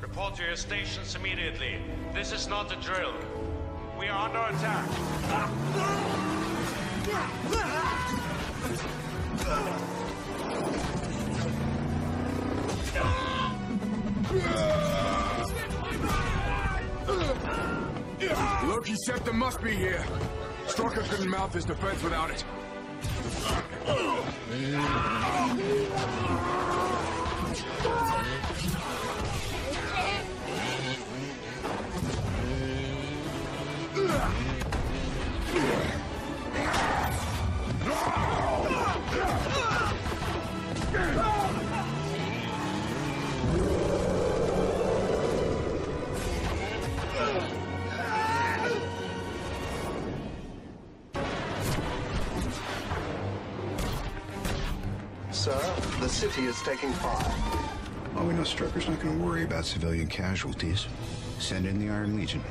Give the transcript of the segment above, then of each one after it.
Report to your stations immediately. This is not a drill. We are under attack. Loki's scepter must be here. Strucker couldn't mount his defense without it. Sir, the city is taking fire. Well, we know Strucker's not going to worry about civilian casualties. Send in the Iron Legion.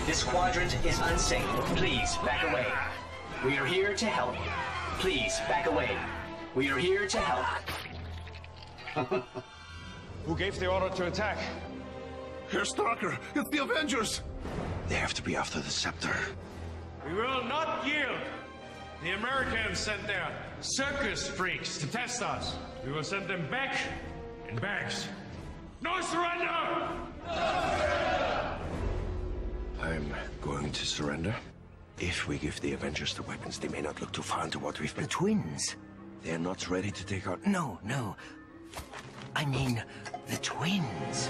This quadrant is unsafe. Please, back away. We are here to help. Please, back away. We are here to help. Who gave the order to attack? Herr Strucker, it's the Avengers! They have to be after the scepter. We will not yield. The Americans sent their circus freaks to test us. We will send them back in bags. No surrender! I'm going to surrender. If we give the Avengers the weapons, they may not look too far into what we've been. The twins. They're not ready to take out... No. I mean, the twins.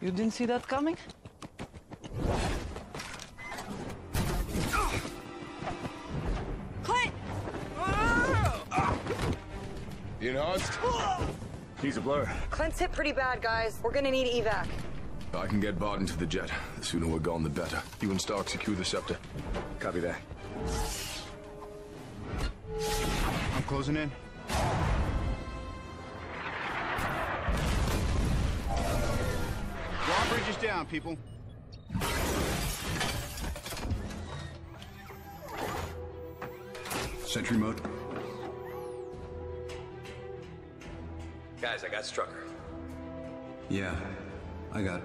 You didn't see that coming? Clint! You know, he's a blur. Clint's hit pretty bad, guys. We're gonna need evac. I can get Barton to the jet. The sooner we're gone, the better. You and Stark secure the scepter. Copy that. I'm closing in. Drawbridge is down, people. Sentry mode. Guys, I got Strucker. Yeah, I got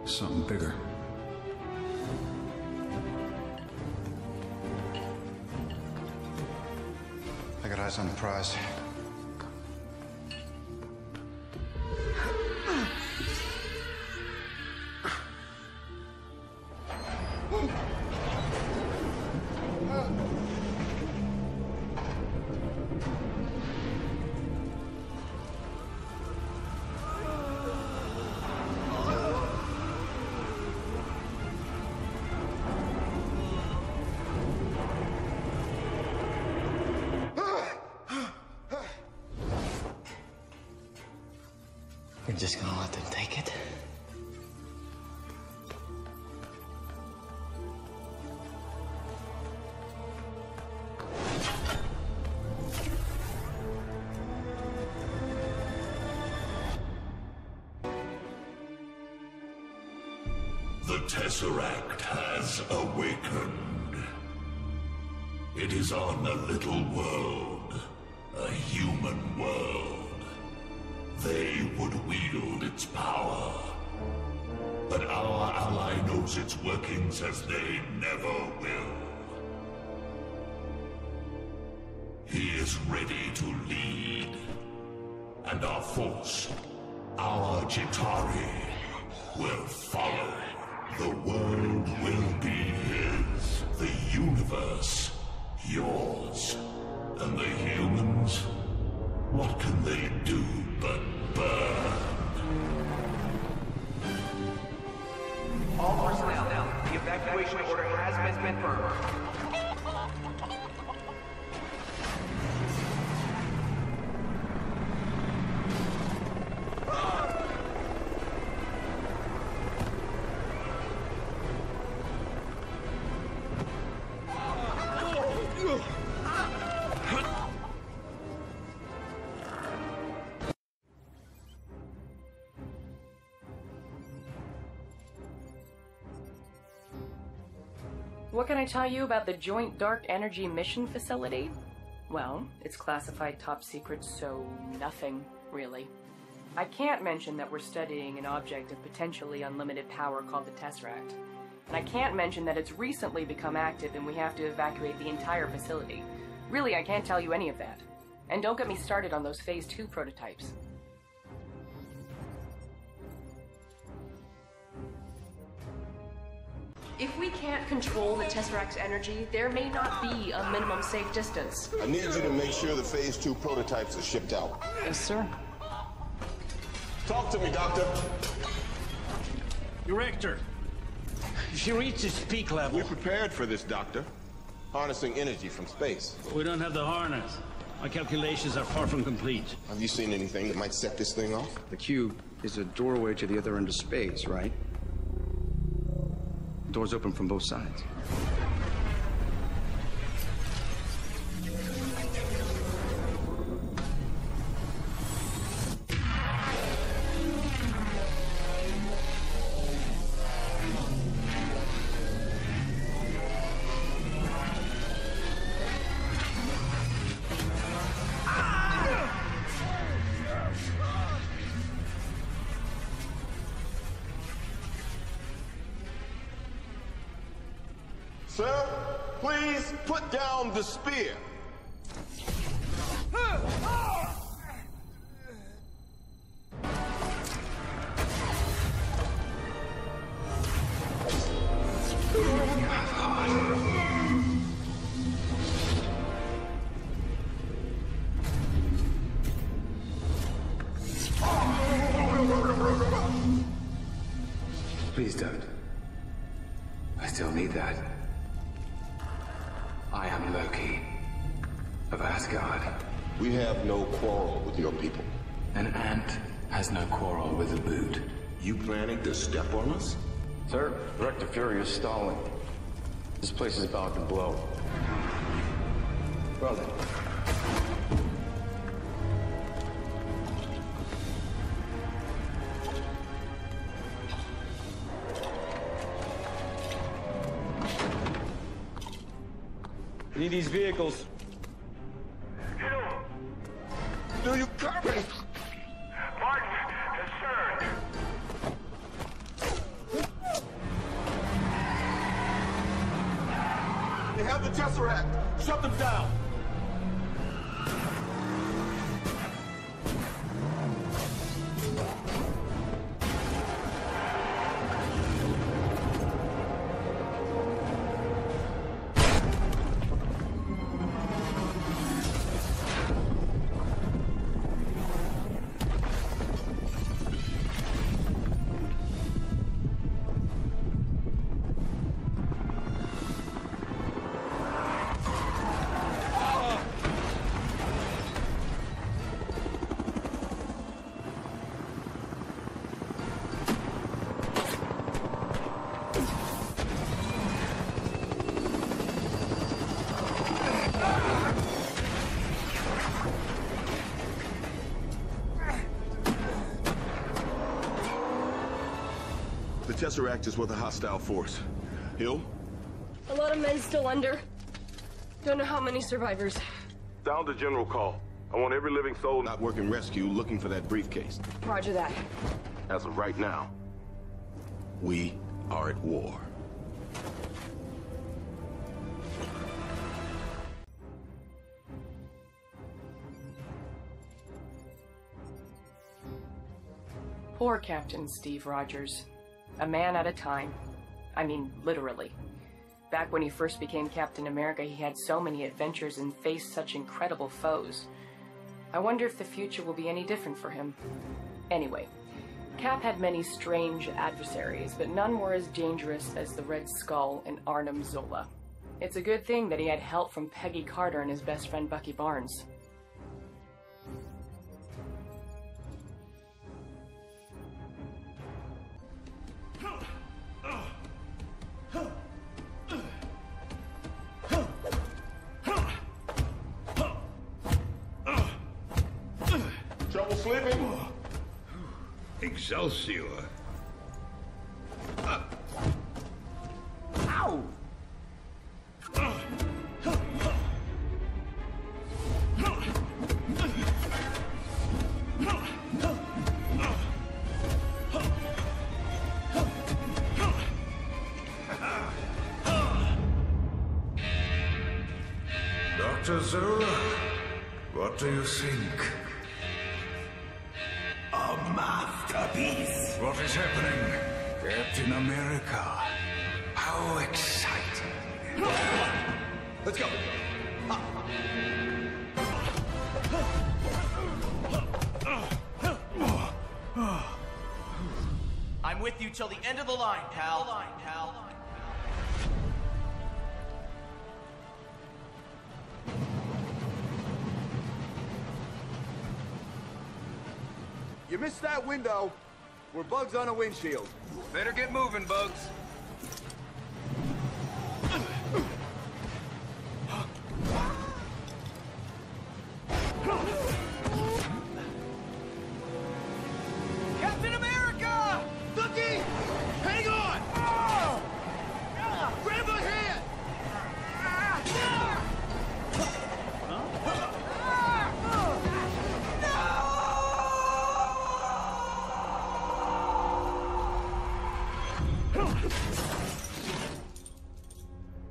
something bigger. I got eyes on the prize. We're just gonna let them take it? The Tesseract has awakened. It is on a little world, a human world. They would wield its power. But our ally knows its workings as they never will. He is ready to lead. And our force, our Chitauri, will follow. The world will be his. The universe, yours. And the humans? What can they do but burn? All personnel now. The evacuation order has been confirmed. What can I tell you about the Joint Dark Energy Mission Facility? Well, it's classified top secret, so nothing, really. I can't mention that we're studying an object of potentially unlimited power called the Tesseract. And I can't mention that it's recently become active and we have to evacuate the entire facility. Really, I can't tell you any of that. And don't get me started on those Phase 2 prototypes. If we can't control the Tesseract's energy, there may not be a minimum safe distance. I need you to make sure the Phase 2 prototypes are shipped out. Yes, sir. Talk to me, Doctor. Director, she reaches peak level. We're prepared for this, Doctor. Harnessing energy from space. We don't have the harness. My calculations are far from complete. Have you seen anything that might set this thing off? The cube is a doorway to the other end of space, right? Doors open from both sides. Sir, please put down the spear. Please don't. I still need that. I am Loki of Asgard. We have no quarrel with your people. An ant has no quarrel with a boot. You planning to step on us? Sir, Director Fury is stalling. This place is about to blow. Well then. Need these vehicles. Do you copy? Martin, concerned. They have the Tesseract. Shut them down. The Tesseract is with a hostile force. Hill? A lot of men still under. Don't know how many survivors. Sound the general call. I want every living soul not working rescue looking for that briefcase. Roger that. As of right now, we are at war. Poor Captain Steve Rogers. A man at a time. I mean, literally. Back when he first became Captain America, he had so many adventures and faced such incredible foes. I wonder if the future will be any different for him. Anyway, Cap had many strange adversaries, but none were as dangerous as the Red Skull and Arnim Zola. It's a good thing that he had help from Peggy Carter and his best friend Bucky Barnes. Trouble sleeping? Excelsior. Ow! Dr. Zola, what do you think? A masterpiece. What is happening? Captain America. How exciting. Let's go. I'm with you till the end of the line, pal. You missed that window. We're bugs on a windshield. Better get moving, Bugs. Captain America! Looky! Hang on! Oh! Grab my hand!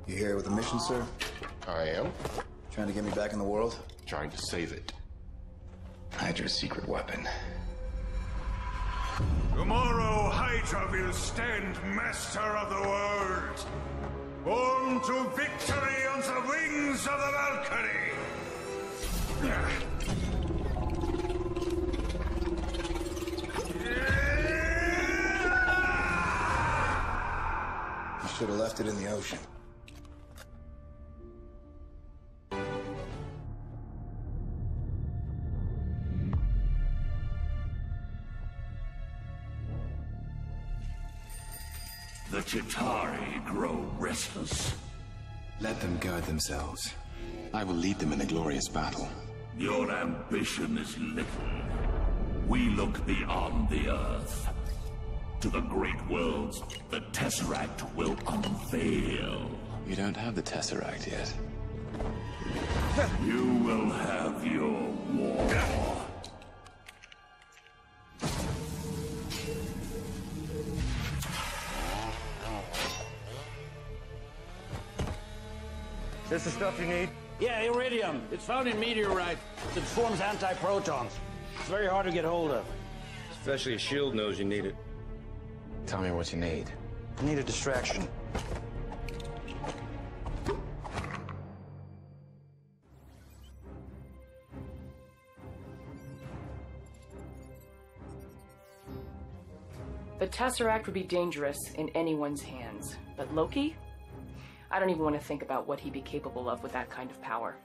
You here with a mission, sir? I am. Trying to get me back in the world? Trying to save it. Hydra's secret weapon. Tomorrow, Hydra will stand master of the world. Born to victory on the wings of the Valkyrie. You should have left it in the ocean. The Chitauri grow restless. Let them guide themselves. I will lead them in a glorious battle. Your ambition is little. We look beyond the Earth. To the great worlds the Tesseract will unveil. You don't have the Tesseract yet. You will have your war. This the stuff you need? Yeah, iridium. It's found in meteorite. It forms antiprotons. It's very hard to get hold of. Especially a shield knows you need it. Tell me what you need. I need a distraction. The Tesseract would be dangerous in anyone's hands, but Loki? I don't even want to think about what he'd be capable of with that kind of power.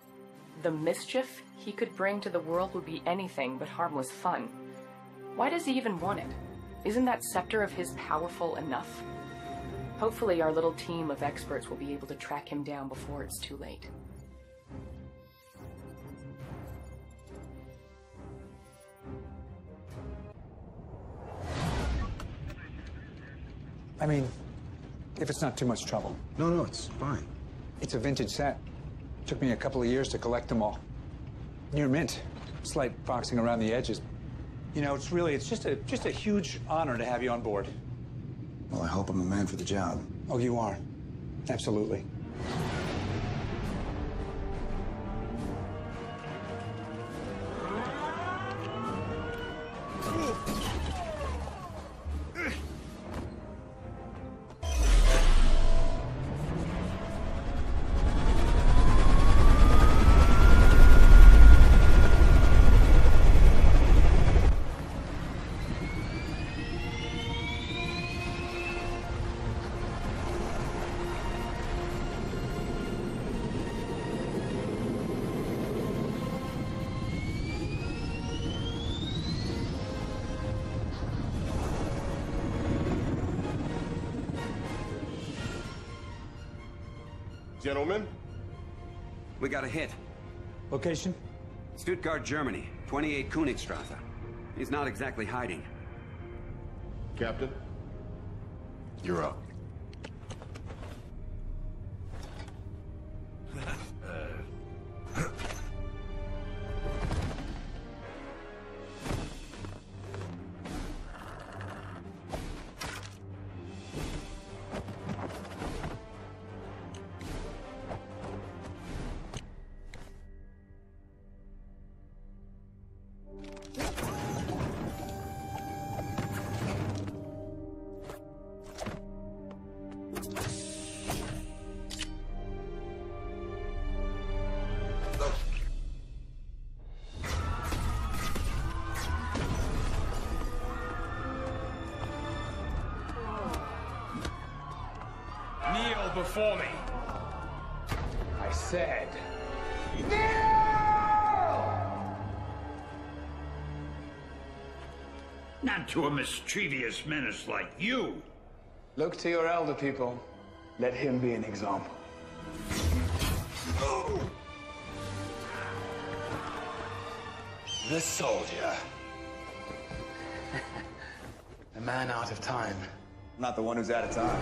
The mischief he could bring to the world would be anything but harmless fun. Why does he even want it? Isn't that scepter of his powerful enough? Hopefully our little team of experts will be able to track him down before it's too late. I mean, if it's not too much trouble. No, it's fine. It's a vintage set. Took me a couple of years to collect them all. Near mint. Slight foxing around the edges. You know, it's just a huge honor to have you on board. Well, I hope I'm a man for the job. Oh, you are. Absolutely. Gentlemen? We got a hit. Location? Stuttgart, Germany. 28 Königstrasse. He's not exactly hiding. Captain? You're up. before me. I said... Not to a mischievous menace like you. Look to your elder people. Let him be an example. The soldier. A man out of time. Not the one who's out of time.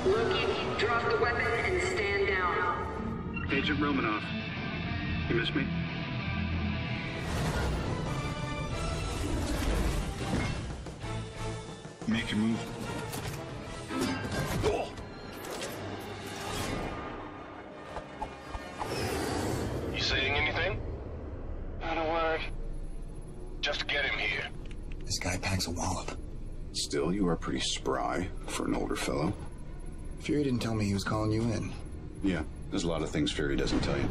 Loki, drop the weapon and stand down. Agent Romanoff, you miss me? Make your move. You saying anything? Not a word. Just get him here. This guy packs a wallop. Still, you are pretty spry for an older fellow. Fury didn't tell me he was calling you in. Yeah, there's a lot of things Fury doesn't tell you.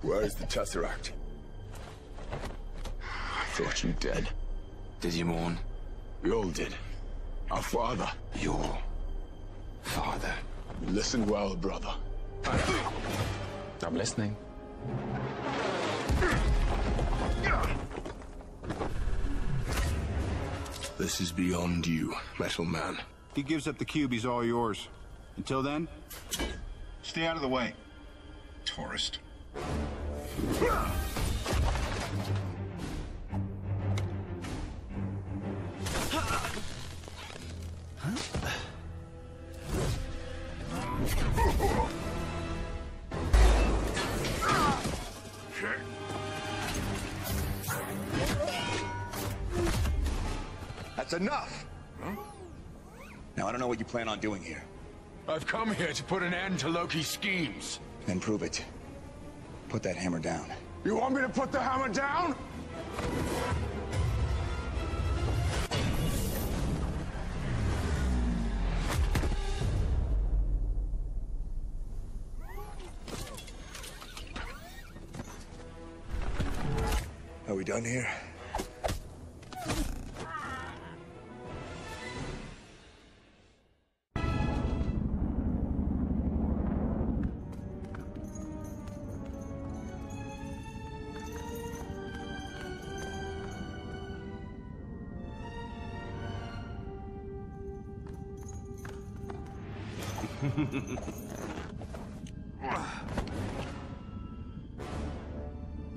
Where is the Tesseract? I thought you dead. Did you mourn? We all did. Our father. Your father. Listen well, brother. I'm listening. This is beyond you, Metal Man. He gives up the cube, he's all yours. Until then, stay out of the way, tourist. That's enough! Now, I don't know what you plan on doing here. I've come here to put an end to Loki's schemes. Then prove it. Put that hammer down. You want me to put the hammer down? Are we done here?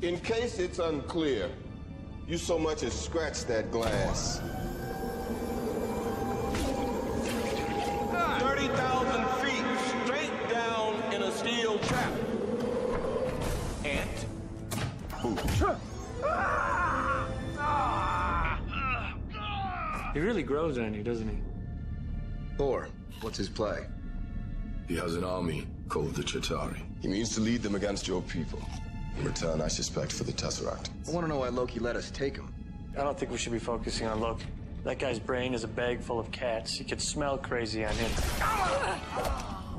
In case it's unclear, you so much as scratch that glass. 30,000 feet straight down in a steel trap. Ant. He really grows on you, doesn't he? Thor, what's his play? He has an army called the Chitauri. He means to lead them against your people. In return, I suspect for the Tesseract. I want to know why Loki let us take him. I don't think we should be focusing on Loki. That guy's brain is a bag full of cats. You could smell crazy on him.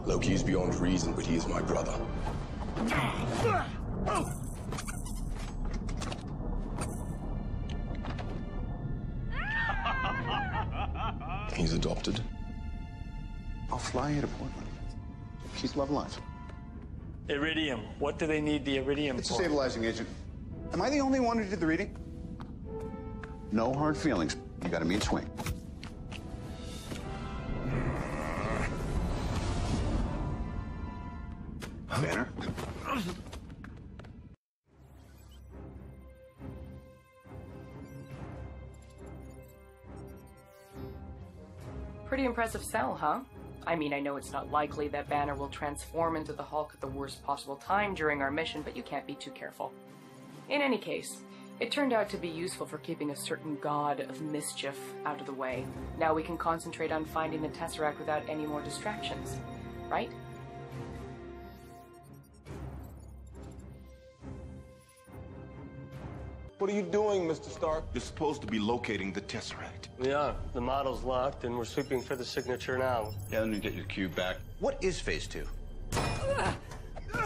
Loki is beyond reason, but he is my brother. He's adopted. I'll fly you to Portland. She's love life. Iridium. What do they need the iridium It's a for? stabilizing agent. Am I the only one who did the reading? No hard feelings. You got a mean swing. Banner? Pretty impressive cell, huh? I mean, I know it's not likely that Banner will transform into the Hulk at the worst possible time during our mission, but you can't be too careful. In any case, it turned out to be useful for keeping a certain god of mischief out of the way. Now we can concentrate on finding the Tesseract without any more distractions, right? What are you doing, Mr. Stark? You're supposed to be locating the Tesseract. We are. The model's locked, and we're sweeping for the signature now. Yeah, let me get your cube back. What is Phase 2?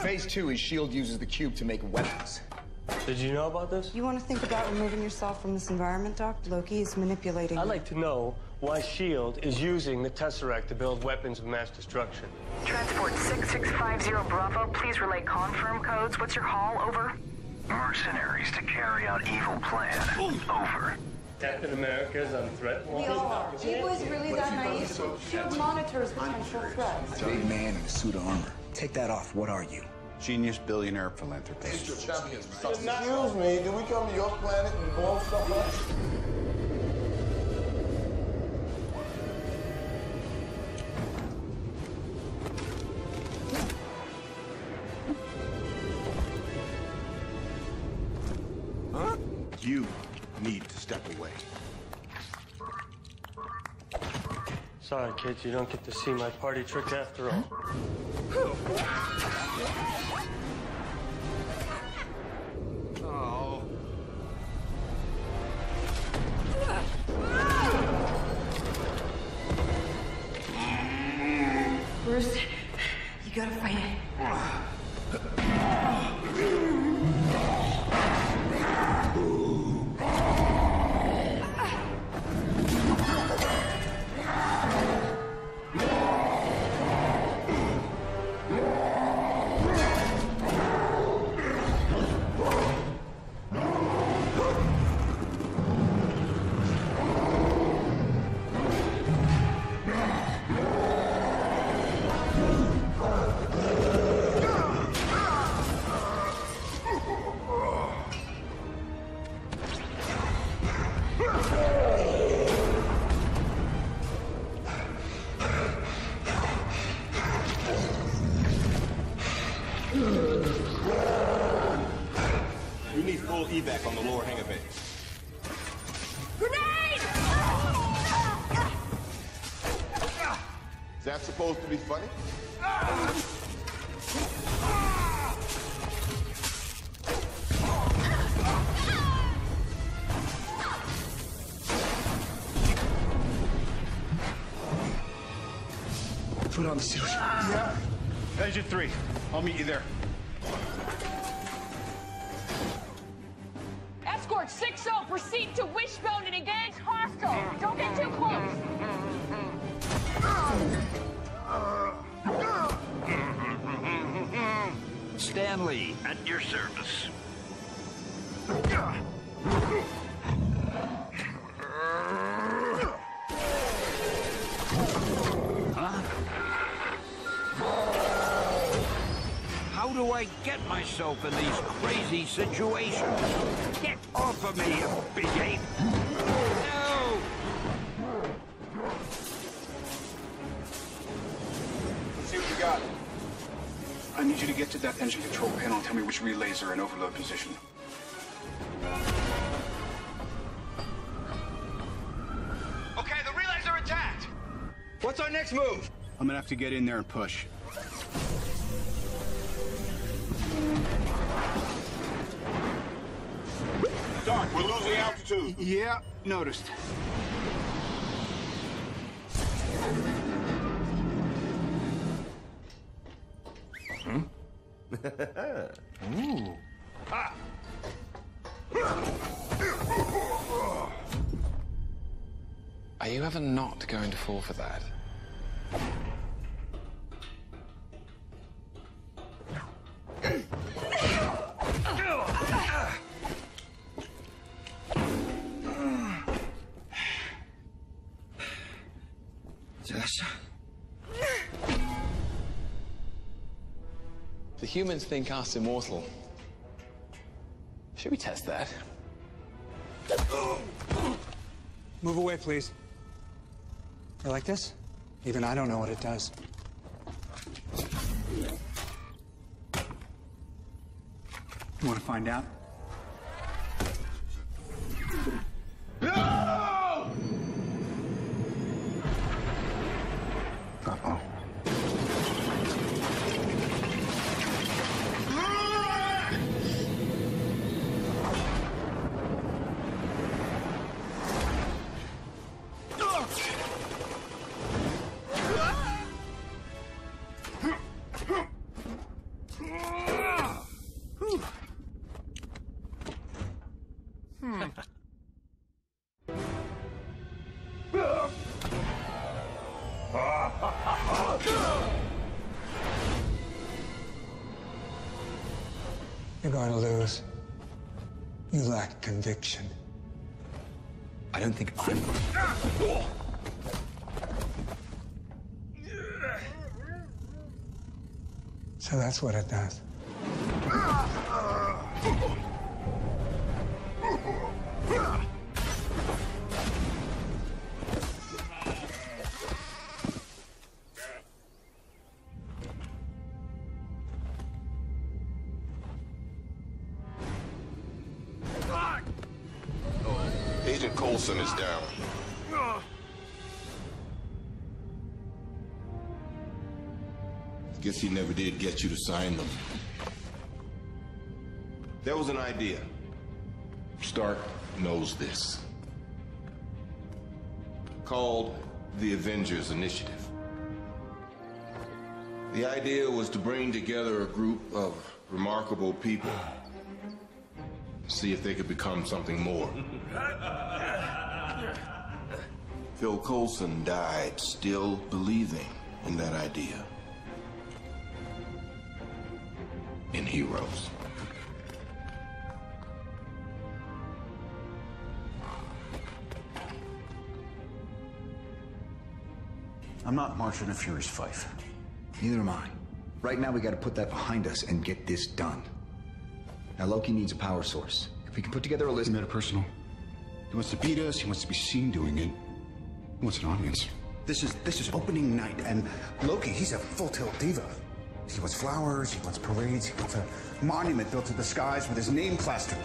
Phase 2 is S.H.I.E.L.D. uses the cube to make weapons. Did you know about this? You want to think about removing yourself from this environment, Doc? Loki is manipulating I'd you. like to know why S.H.I.E.L.D. is using the Tesseract to build weapons of mass destruction. Transport 6650 Bravo, please relay confirm codes. What's your call? Over. Mercenaries to carry out evil plan. Over. Captain America's on threat We all are. He was really that naive. S.H.I.E.L.D. monitors potential threats. Big man in a suit of armor. Take that off. What are you? Genius, billionaire, philanthropist. Excuse me, did we come to your planet and blow stuff up? You need to step away. Sorry, kids, you don't get to see my party trick after all. Oh. Bruce, you gotta fight it. You need full evac on the lower hangar bay. Grenade! Is that supposed to be funny? Put on the suit. Yeah. Agent 3. I'll meet you there. Escort 6-0, proceed to Wishbone and engage hostile. Don't get too close. Stanley, at your service. Huh? How do I get myself in these crazy situations? Get off of me, you big ape! No! Let's see what you got. I need you to get to that engine control panel and tell me which relays are in overload position. Okay, the relays are attacked. What's our next move? I'm gonna have to get in there and push. Doc, we're losing altitude. Yeah, noticed. Ooh. Ah. Are you ever not going to fall for that? Tess? The humans think us immortal. Should we test that? Move away, please. You like this? Even I don't know what it does. You want to find out? Uh-oh. You're going to lose. You lack conviction. I don't think I'm... So that's what it does. Agent Coulson is down. Guess he never did get you to sign them. There was an idea. Stark knows this. Called the Avengers Initiative. The idea was to bring together a group of remarkable people. See if they could become something more. Phil Coulson died still believing in that idea. In heroes. I'm not marching a furious Fife. Neither am I. Right now, we gotta put that behind us and get this done. Now, Loki needs a power source. If we can put together a list... Metapersonal. He wants to beat us, he wants to be seen doing it. He wants an audience. This is opening night, and Loki, he's a full-tilt diva. He wants flowers, he wants parades, he wants a monument built to the skies with his name plastered.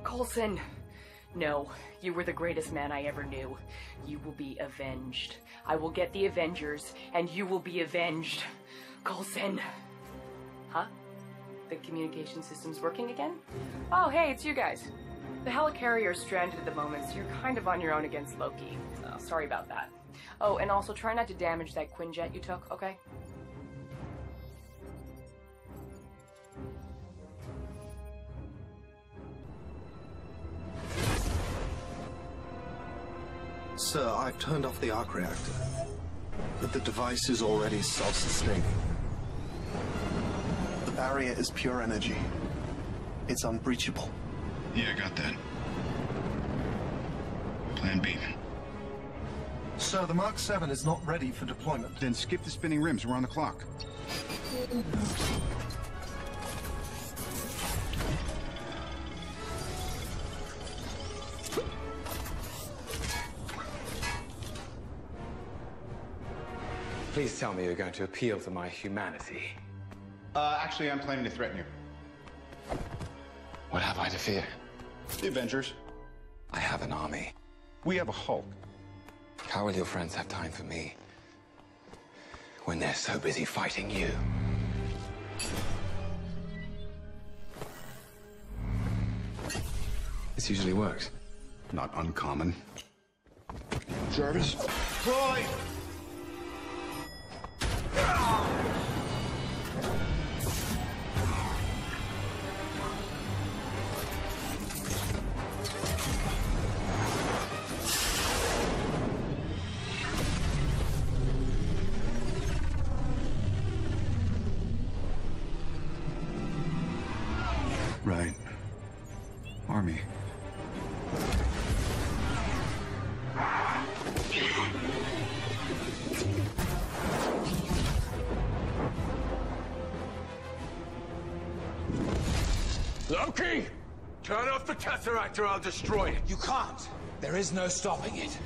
Coulson! No, you were the greatest man I ever knew. You will be avenged. I will get the Avengers, and you will be avenged. Coulson! Huh? The communication system's working again? Oh, hey, it's you guys. The helicarrier's stranded at the moment, so you're kind of on your own against Loki. Sorry about that. Oh, and also try not to damage that Quinjet you took, okay? Sir, I've turned off the arc reactor, but the device is already self-sustaining. The barrier is pure energy. It's unbreachable. Yeah, I got that. Plan B. Sir, the Mark 7 is not ready for deployment. Then skip the spinning rims. We're on the clock. Please tell me you're going to appeal to my humanity. Actually, I'm planning to threaten you. What have I to fear? The Avengers. I have an army. We have a Hulk. How will your friends have time for me when they're so busy fighting you? This usually works. Not uncommon. Jarvis? Troy! Right. Army. Loki! Turn off the Tesseract or I'll destroy it. You can't. There is no stopping it.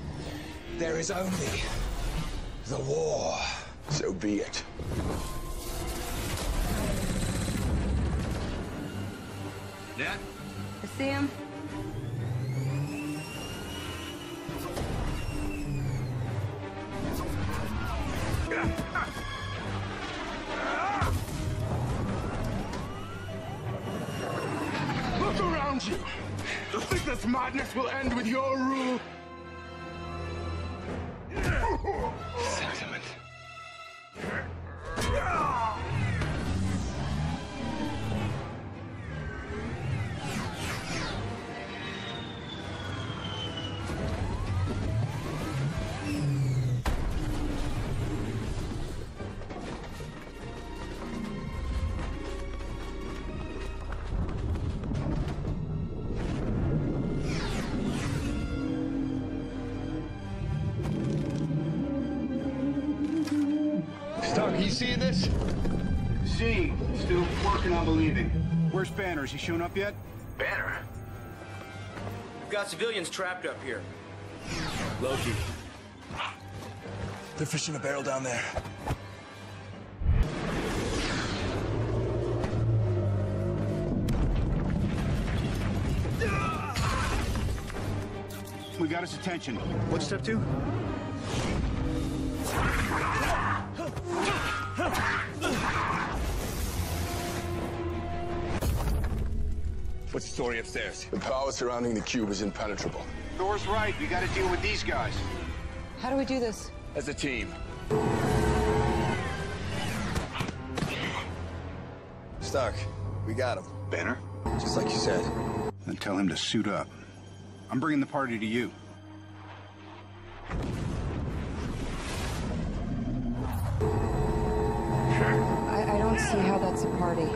There is only the war. So be it. Yeah? I see him. Look around you. Do you think this madness will end with your rule? Sentiment. Stark, you seeing this? Seeing. Still working on believing. Where's Banner? Is he shown up yet? Banner? We've got civilians trapped up here. Loki. They're fishing a barrel down there. We got his attention. What's step 2? What's the story upstairs? The power surrounding the cube is impenetrable. Thor's right. We got to deal with these guys. How do we do this? As a team. Stark, we got him. Banner? Just like you said. Then tell him to suit up. I'm bringing the party to you. I don't see how that's a party.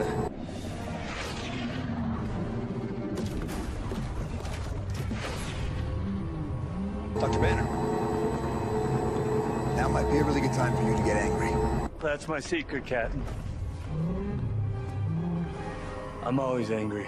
Dr. Banner. Now might be a really good time for you to get angry. That's my secret, Captain. I'm always angry.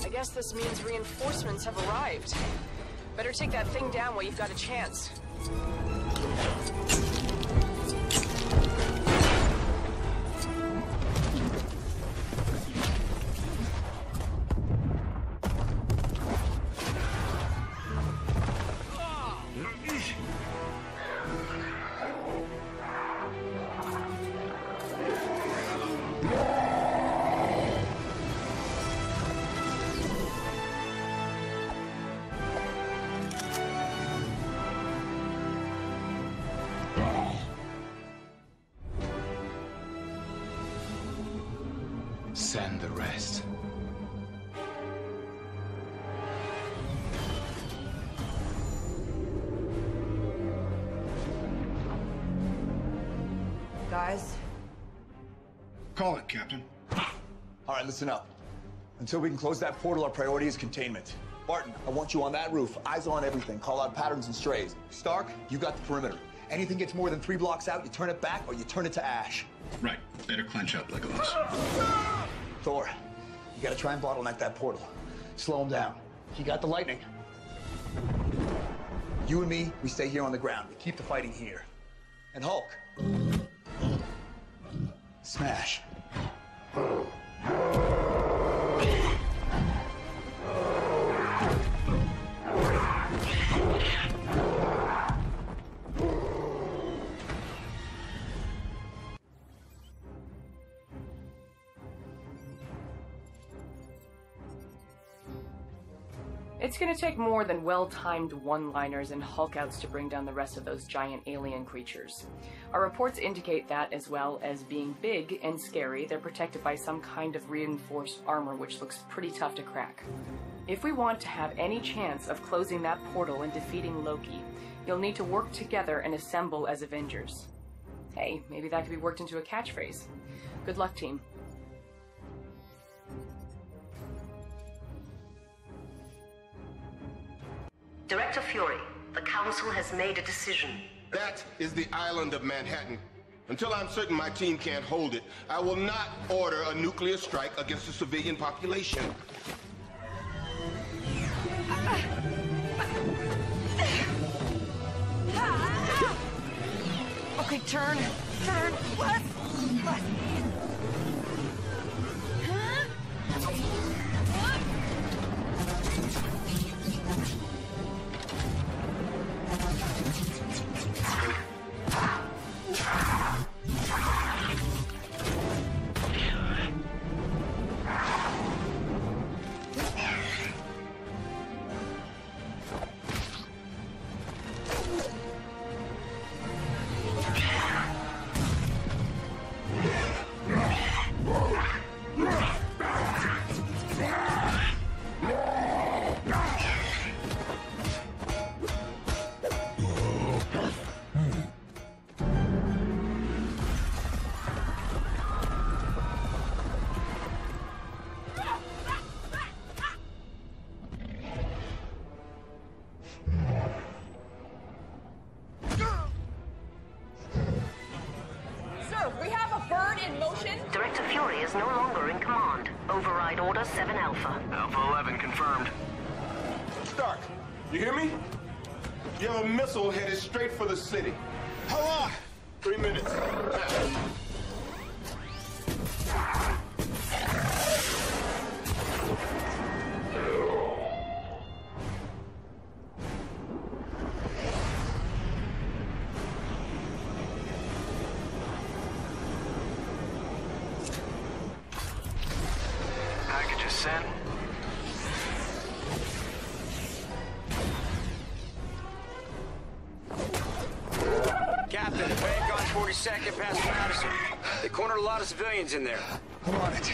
I guess this means reinforcements have arrived. Better take that thing down while you've got a chance. Send the rest. Guys? Call it, Captain. All right, listen up. Until we can close that portal, our priority is containment. Barton, I want you on that roof. Eyes on everything. Call out patterns and strays. Stark, you got the perimeter. Anything gets more than 3 blocks out, you turn it back or you turn it to ash. Right. Better clench up, Legolas. Thor, you gotta try and bottleneck that portal. Slow him down. He got the lightning. You and me, we stay here on the ground. We keep the fighting here. And Hulk. Smash. It's gonna take more than well-timed one-liners and Hulk-outs to bring down the rest of those giant alien creatures. Our reports indicate that, as well as being big and scary, they're protected by some kind of reinforced armor which looks pretty tough to crack. If we want to have any chance of closing that portal and defeating Loki, you'll need to work together and assemble as Avengers. Hey, maybe that could be worked into a catchphrase. Good luck, team. Director Fury, the Council has made a decision. That is the island of Manhattan. Until I'm certain my team can't hold it, I will not order a nuclear strike against the civilian population. Okay. Okay, turn. Turn. Left. Left. Director Fury is no longer in command. Override Order 7 Alpha. Alpha 11 confirmed. Stark, you hear me? You have a missile headed straight for the city. How long? 3 minutes. Package is sent. Captain, the bank on 42nd past Madison. They cornered a lot of civilians in there. I'm on it.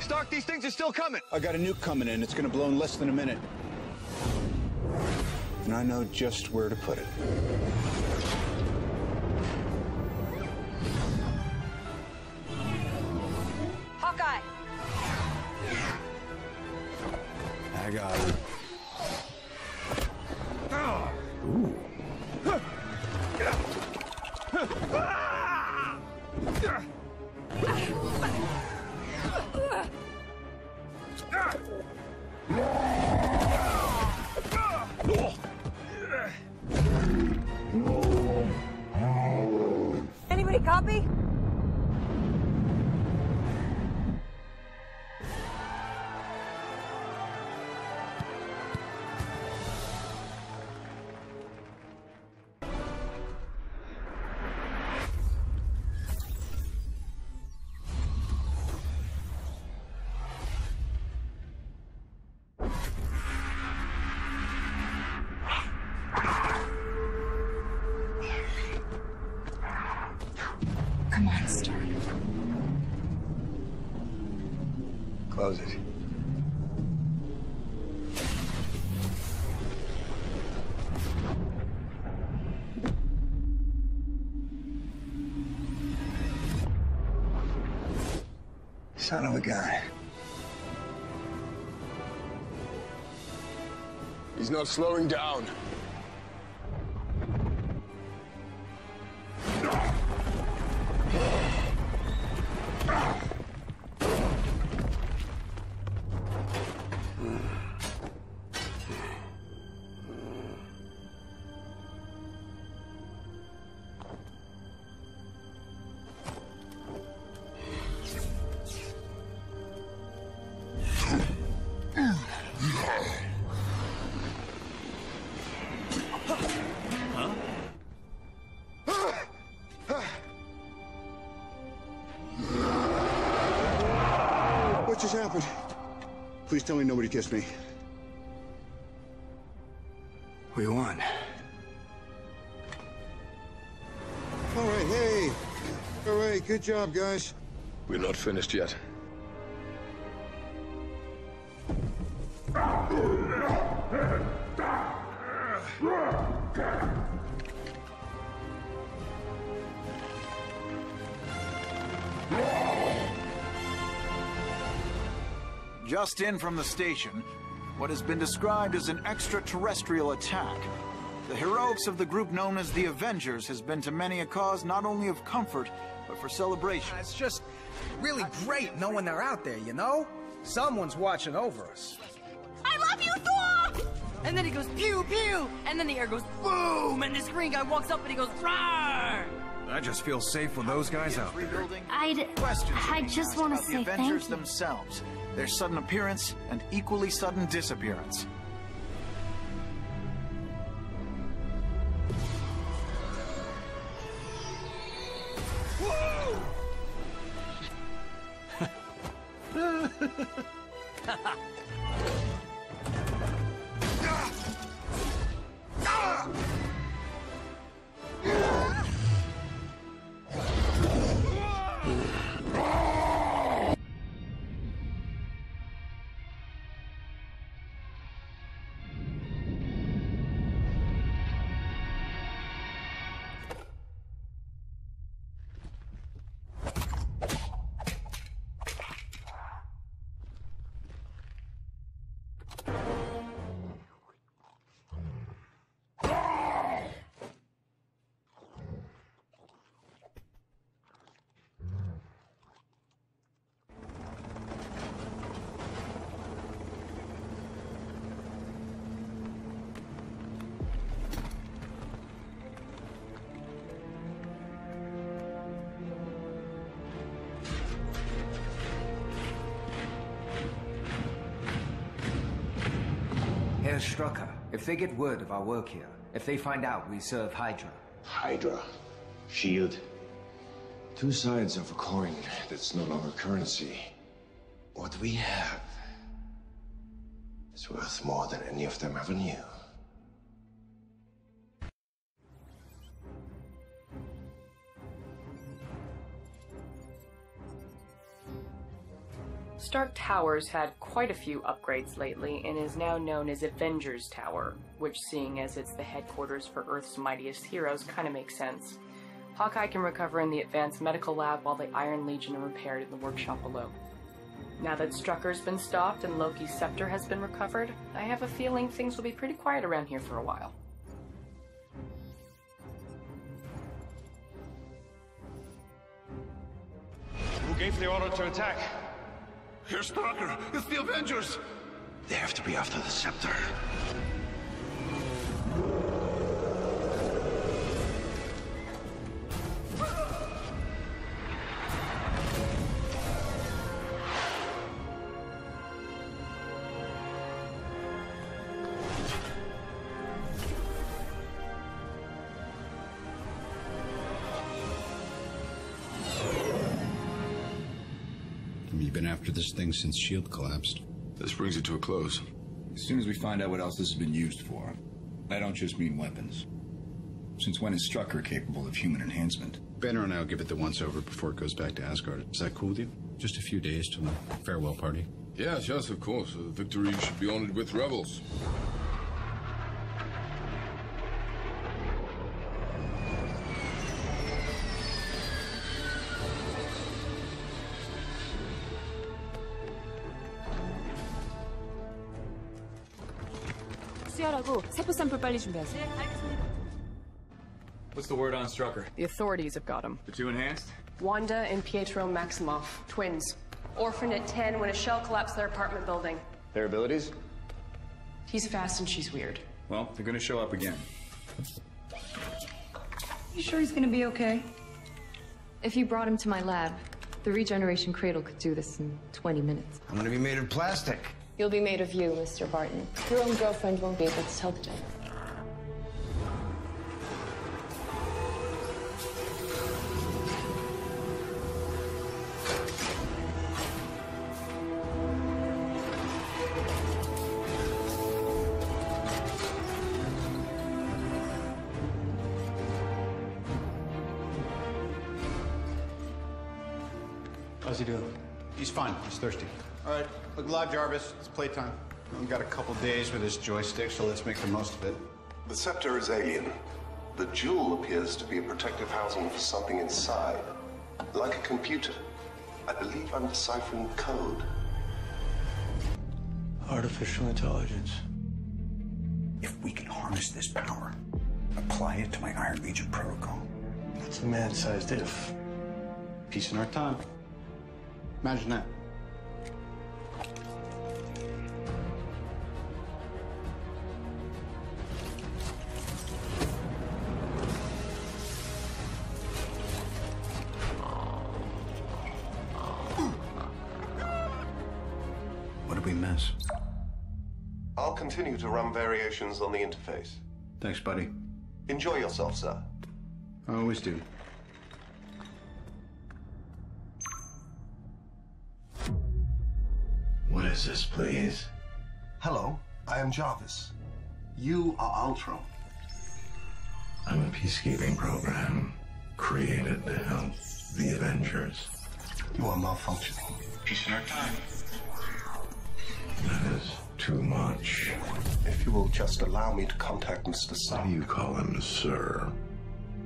Stark, these things are still coming. I got a nuke coming in. It's gonna blow in less than a minute. And I know just where to put it. Hawkeye! I got it. Ooh. Anybody copy? Come on, Stark. Close it. Son of a gun. He's not slowing down. What just happened? Please tell me nobody kissed me. We won. All right, hey. All right, good job, guys. We're not finished yet. Just in from the station, what has been described as an extraterrestrial attack. The heroics of the group known as the Avengers has been to many a cause not only of comfort, but for celebration. It's just really great knowing they're out there, you know? Someone's watching over us. I love you, Thor! And then he goes pew pew, and then the air goes boom, and this green guy walks up and he goes roar! I just feel safe with those guys out there. I just want to say the Avengers thank you. themselves, their sudden appearance and equally sudden disappearance. Herr Strucker, if they get word of our work here, if they find out we serve Hydra... Hydra. Shield. Two sides of a coin that's no longer currency. What we have is worth more than any of them ever knew. Stark Towers had quite a few upgrades lately and is now known as Avengers Tower, which, seeing as it's the headquarters for Earth's mightiest heroes, kind of makes sense. Hawkeye can recover in the advanced medical lab while the Iron Legion are repaired in the workshop below. Now that Strucker's been stopped and Loki's scepter has been recovered, I have a feeling things will be pretty quiet around here for a while. Who gave the order to attack? Herr Strucker, it's the Avengers! They have to be after the scepter. You've been after this thing since S.H.I.E.L.D. collapsed. This brings it to a close. As soon as we find out what else this has been used for, I don't just mean weapons. Since when is Strucker capable of human enhancement? Banner and I will give it the once-over before it goes back to Asgard. Is that cool with you? Just a few days till the farewell party. Yes, of course. Victory should be honored with rebels. 수혈하고 세포 샘플 빨리 준비하세요. What's the word on Strucker? The authorities have got him. The two enhanced? Wanda and Pietro Maximoff, twins. Orphaned at 10 when a shell collapsed their apartment building. Their abilities? He's fast and she's weird. Well, they're gonna show up again. You sure he's gonna be okay? If you brought him to my lab, the regeneration cradle could do this in 20 minutes. I'm gonna be made of plastic. You'll be made of you, Mr. Barton. Your own girlfriend won't be able to tell the difference. How's he doing? He's fine. He's thirsty. All right, look alive, Jarvis. It's playtime. We've got a couple days with this joystick, so let's make the most of it. The scepter is alien. The jewel appears to be a protective housing for something inside. Like a computer. I believe I'm deciphering code. Artificial intelligence. If we can harness this power, apply it to my Iron Legion protocol. That's a man-sized if. Peace in our time. Imagine that. What did we miss? I'll continue to run variations on the interface. Thanks, buddy. Enjoy yourself, sir. I always do. What is this, please? Hello, I am Jarvis. You are Ultron. I'm a peacekeeping program created to help the Avengers. You are malfunctioning. Peace in our time. That is too much. If you will just allow me to contact Mr. Stark. You call him Sir.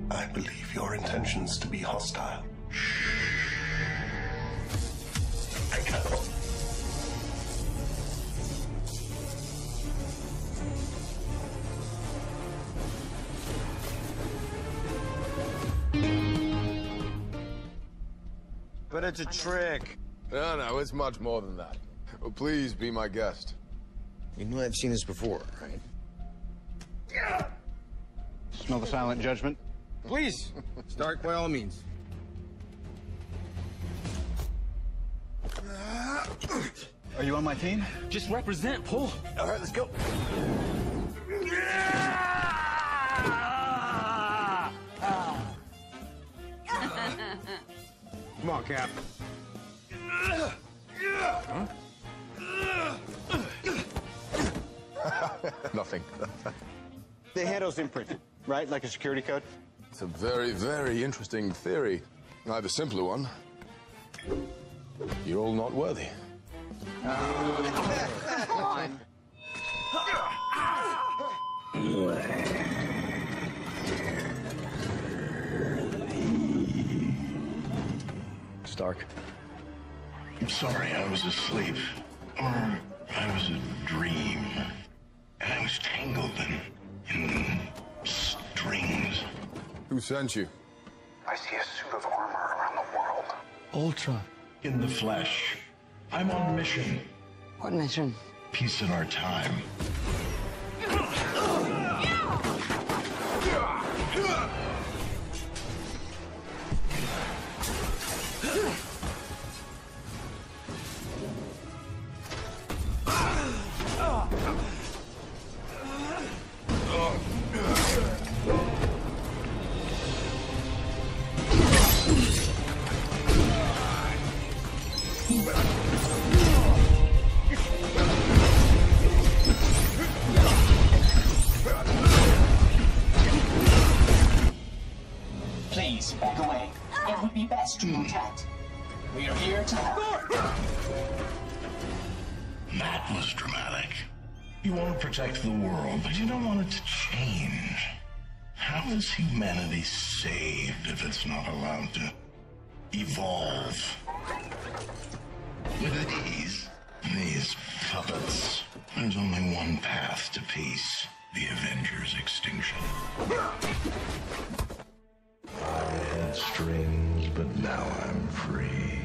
I believe your intentions to be hostile. I go. But it's a trick. No, it's much more than that. Oh, please be my guest. You know I've seen this before, right? Smell the silent judgment? Please, Stark, by all means. Are you on my team? Just represent, pull. All right, let's go. Come on, Cap. Huh? Nothing. The handle's imprinted, right? Like a security code? It's a very, very interesting theory. I have a simpler one. You're all not worthy. Come on. Stark. I'm sorry, I was asleep. Or I was a dream. And I was tangled in strings. Who sent you? I see a suit of armor around the world. Ultron. In the flesh. I'm on a mission. What mission? Peace in our time. Please, back away. It would be best to protect. We are here to help. That was dramatic. You want to protect the world, but you don't want it to change. How is humanity saved if it's not allowed to evolve? With these puppets, there's only one path to peace. The Avengers' extinction. I had strings, but now I'm free.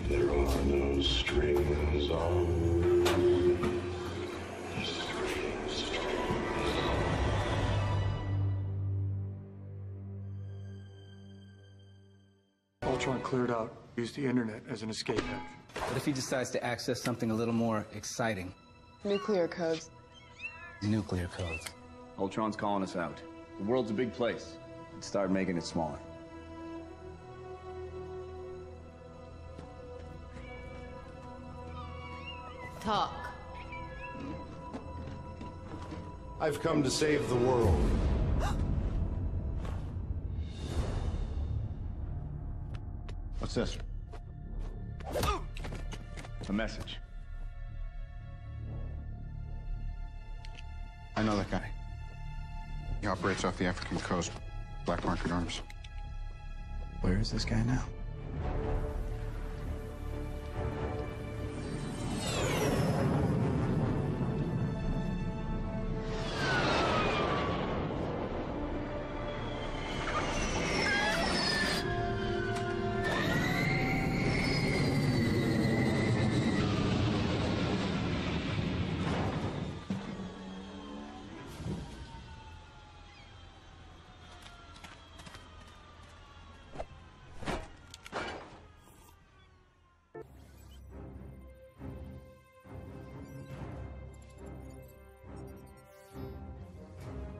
There are no strings on. Ultron cleared out, used the internet as an escape hatch. What if he decides to access something a little more exciting? Nuclear codes. Nuclear codes. Ultron's calling us out. The world's a big place. Let's start making it smaller. Talk. I've come to save the world. What's this? A message. I know that guy. He operates off the African coast. Black market arms. Where is this guy now?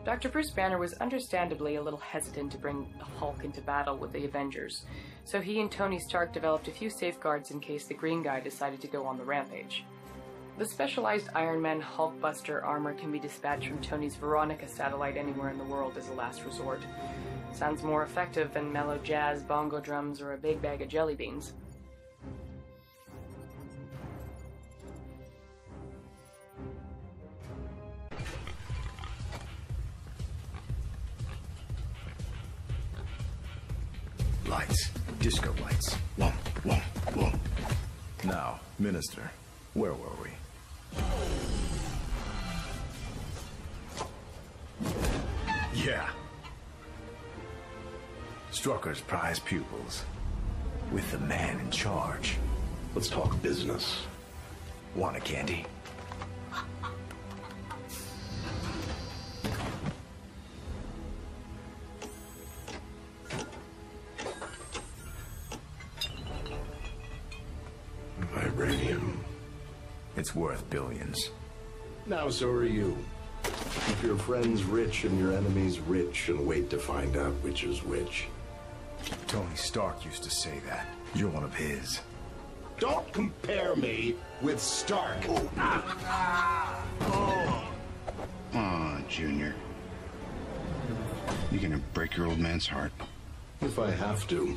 Dr. Bruce Banner was understandably a little hesitant to bring the Hulk into battle with the Avengers, so he and Tony Stark developed a few safeguards in case the Green Guy decided to go on the rampage. The specialized Iron Man Hulkbuster armor can be dispatched from Tony's Veronica satellite anywhere in the world as a last resort. Sounds more effective than mellow jazz, bongo drums, or a big bag of jelly beans. Lights. Disco lights. Whoa, whoa, whoa. Now, Minister, where were we? Yeah. Strucker's prize pupils. With the man in charge. Let's talk business. Want a candy? Vibranium. It's worth billions. Now so are you. Keep your friends rich and your enemies rich and wait to find out which is which. Tony Stark used to say that. You're one of his. Don't compare me with Stark. Aw, Junior. You're gonna break your old man's heart. If I have to.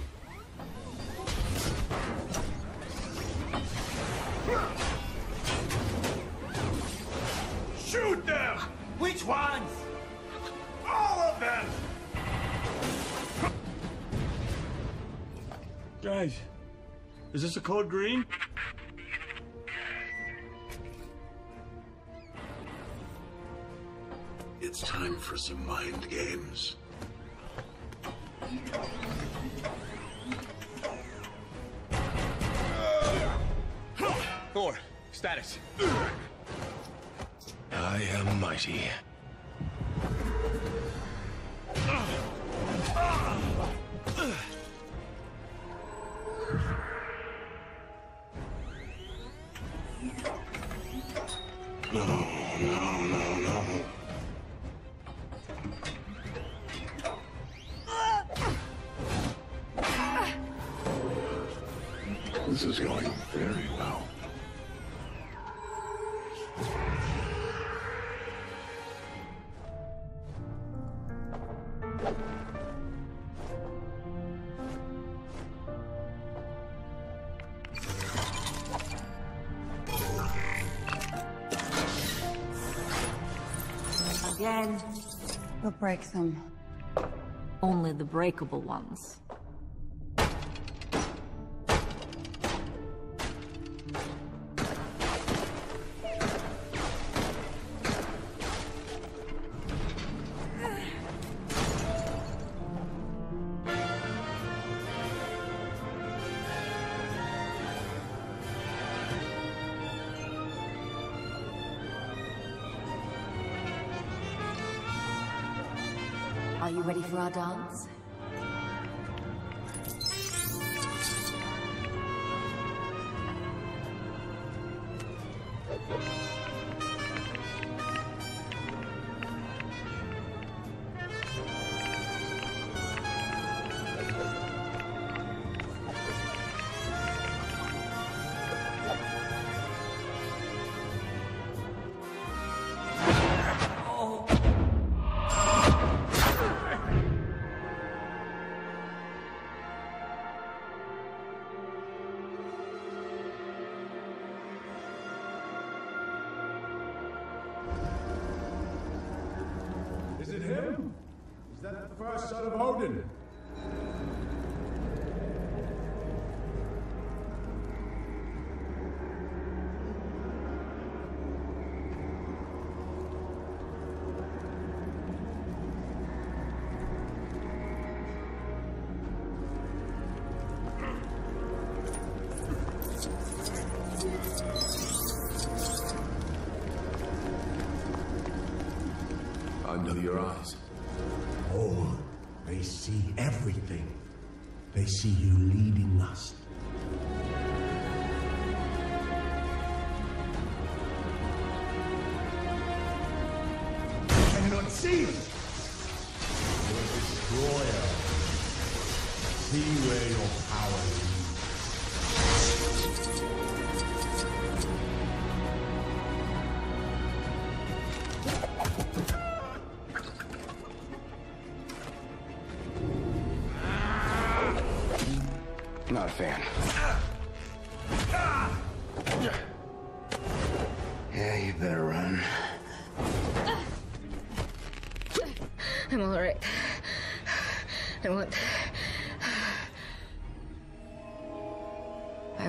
Shoot them! Which ones? All of them! Guys, is this a code green? It's time for some mind games. Thor, status. I am mighty. No. This is going very well. Again. We'll break them. Only the breakable ones. Are you ready for our dance? Is it him? Is that the first son of Odin? Under your eyes. Oh, they see everything. They see you leading us. Can you not see? destroyer. See where your power leads. Not a fan. Yeah, you better run. I'm all right. I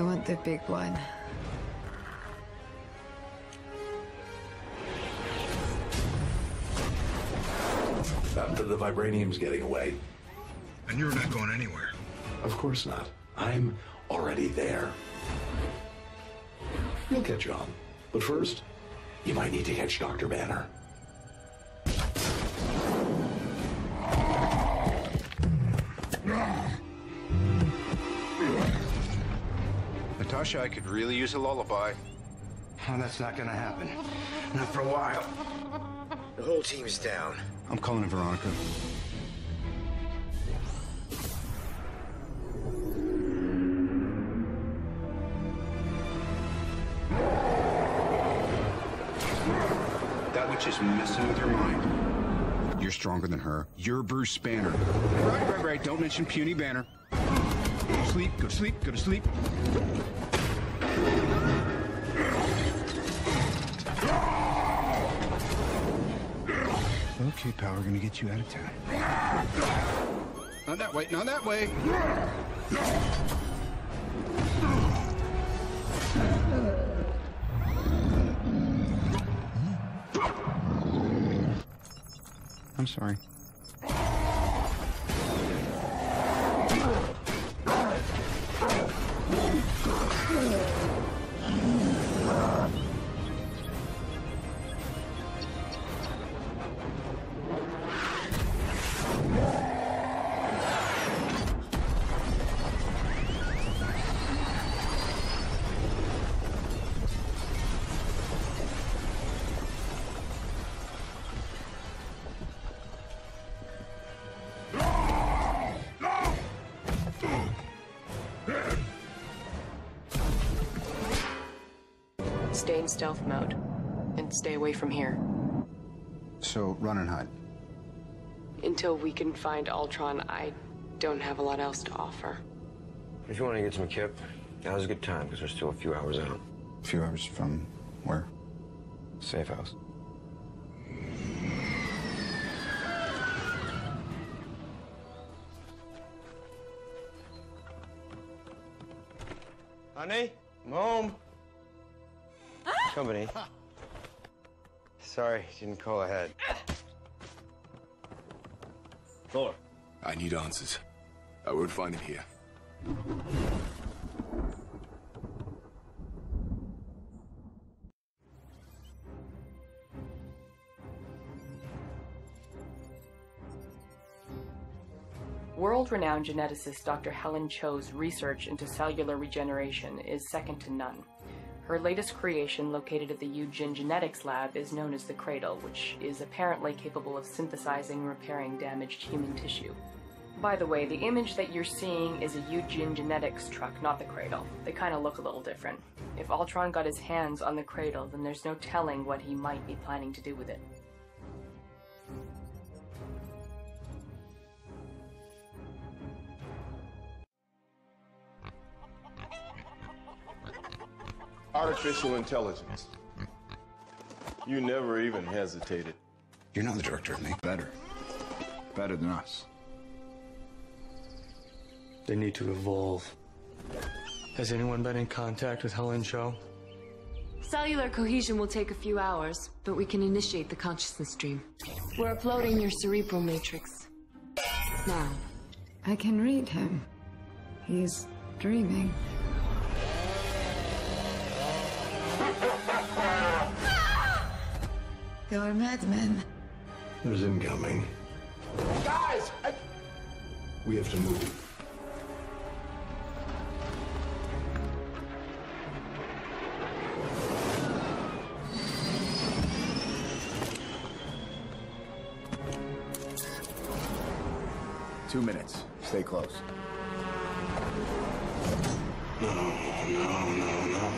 want the big one. After the vibranium's getting away. And you're not going anywhere. Of course not. I'm already there. You'll catch on. But first, you might need to catch Dr. Banner. Natasha, I could really use a lullaby. Oh, that's not gonna happen. Not for a while. The whole team's down. I'm calling in Veronica. That witch is messing with your mind. You're stronger than her. You're Bruce Banner. Right. Don't mention puny Banner. Go to sleep, go to sleep, go to sleep. Okay, pal, we're gonna get you out of town. Not that way, not that way. I'm sorry. Stay in stealth mode, and stay away from here. So, run and hide. Until we can find Ultron, I don't have a lot else to offer. If you want to get some kip, now's a good time, because we're still a few hours out. A few hours from where? Safe house. Honey, I'm home. Company. Sorry, didn't call ahead. Thor. I need answers. I won't find them here. World-renowned geneticist Dr. Helen Cho's research into cellular regeneration is second to none. Her latest creation, located at the Eugene Genetics Lab, is known as the Cradle, which is apparently capable of synthesizing and repairing damaged human tissue. By the way, the image that you're seeing is a Eugene Genetics truck, not the Cradle. They kind of look a little different. If Ultron got his hands on the Cradle, then there's no telling what he might be planning to do with it. Artificial intelligence. You never even hesitated. You're not the director of me. Better. Better than us. They need to evolve. Has anyone been in contact with Helen Cho? Cellular cohesion will take a few hours, but we can initiate the consciousness stream. We're uploading your cerebral matrix. Now. I can read him. He's dreaming. You're madmen. There's incoming. Guys! We have to move. 2 minutes. Stay close. No, no, no, no.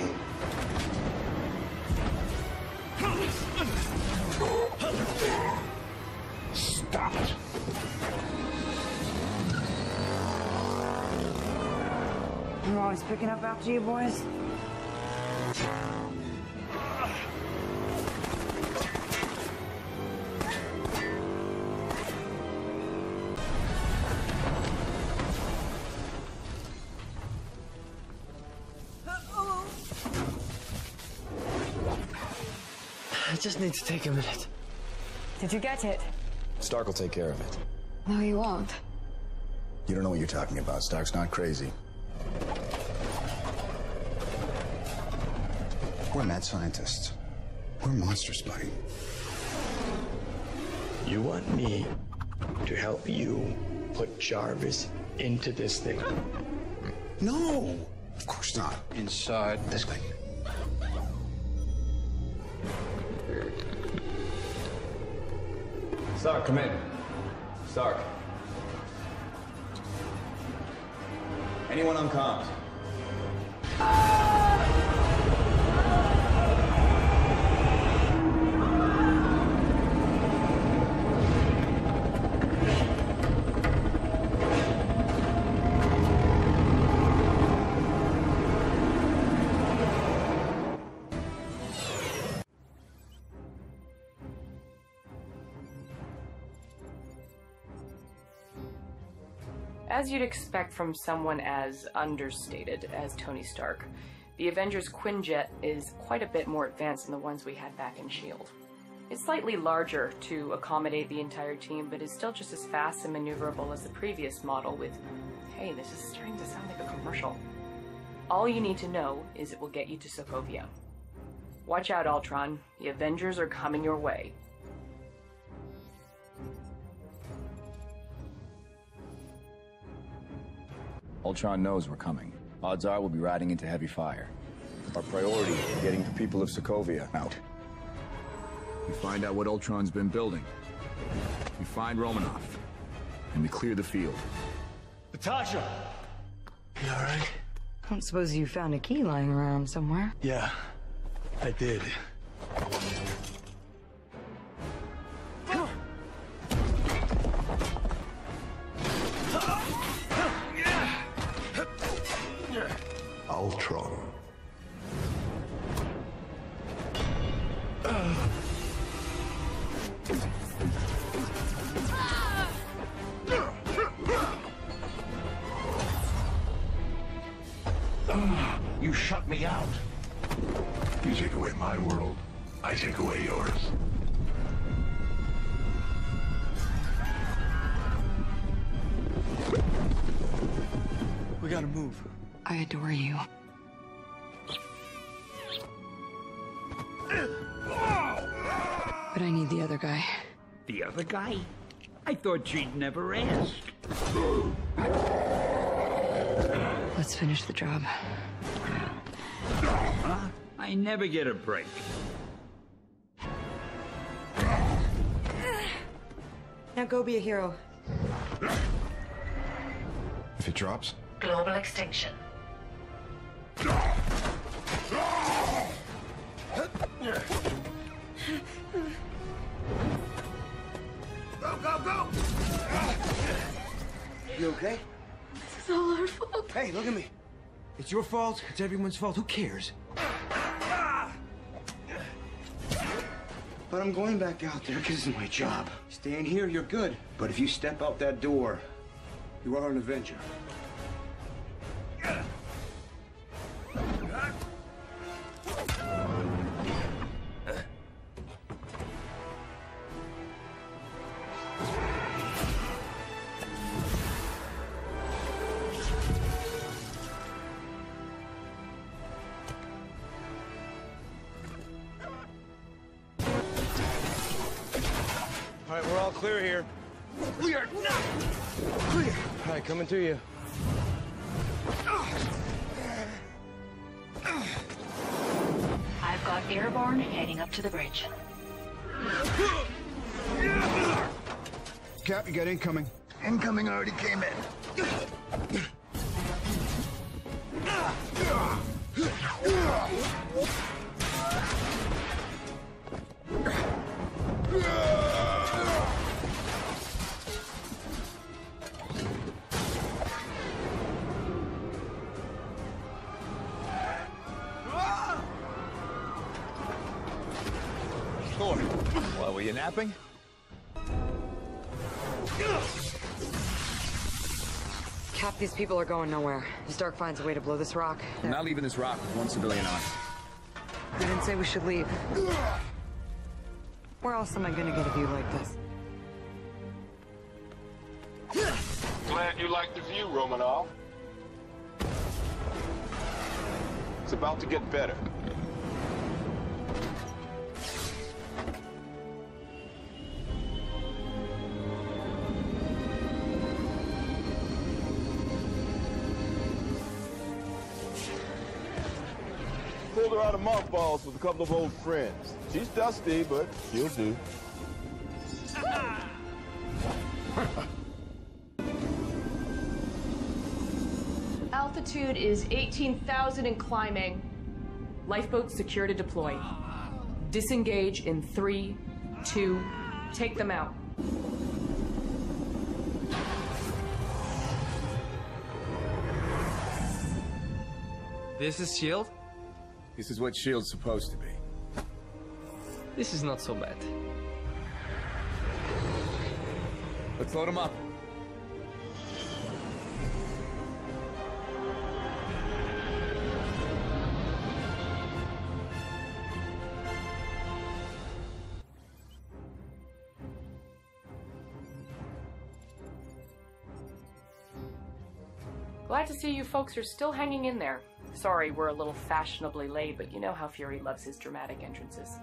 Stop it. I'm always picking up after you boys. I just need to take a minute. Did you get it? Stark will take care of it. No, he won't. You don't know what you're talking about. Stark's not crazy. We're mad scientists. We're monsters, buddy. You want me to help you put Jarvis into this thing? No! Of course not. Inside. This way. Stark, come in. Stark. Anyone on comms? As you'd expect from someone as understated as Tony Stark, the Avengers Quinjet is quite a bit more advanced than the ones we had back in S.H.I.E.L.D. It's slightly larger to accommodate the entire team, but is still just as fast and maneuverable as the previous model with, hey, this is starting to sound like a commercial. All you need to know is it will get you to Sokovia. Watch out, Ultron. The Avengers are coming your way. Ultron knows we're coming. Odds are we'll be riding into heavy fire. Our priority is getting the people of Sokovia out. We find out what Ultron's been building. We find Romanoff. And we clear the field. Natasha! You alright? I don't suppose you found a key lying around somewhere. Yeah, I did. Ultron. You shut me out. You take away my world, I take away yours. We gotta move. I adore you. But I need the other guy. The other guy? I thought she'd never ask. Let's finish the job. Huh? I never get a break. Now go be a hero. If it drops? Global extinction. Go, go, go! You okay? This is all our fault. Hey, look at me. It's your fault. It's everyone's fault. Who cares? But I'm going back out there because it's my job. Staying here, you're good. But if you step out that door, you are an Avenger. All right, we're all clear here. We are not clear. All right, coming to you. I've got airborne heading up to the bridge. Cap, you got incoming. Incoming already came in. Thor, what, were you napping? Cap, these people are going nowhere. If Stark finds a way to blow this rock... I'm not leaving this rock with one civilian on it. I didn't say we should leave. Where else am I gonna get a view like this? Glad you like the view, Romanov. It's about to get better. Pulled her out of mothballs with a couple of old friends. She's dusty, but she'll do. Altitude is 18,000 and climbing. Lifeboats secure to deploy. Disengage in 3, 2, take them out. This is S.H.I.E.L.D.? This is what S.H.I.E.L.D's supposed to be. This is not so bad. Let's load them up. Glad to see you folks are still hanging in there. Sorry we're a little fashionably late, but you know how Fury loves his dramatic entrances.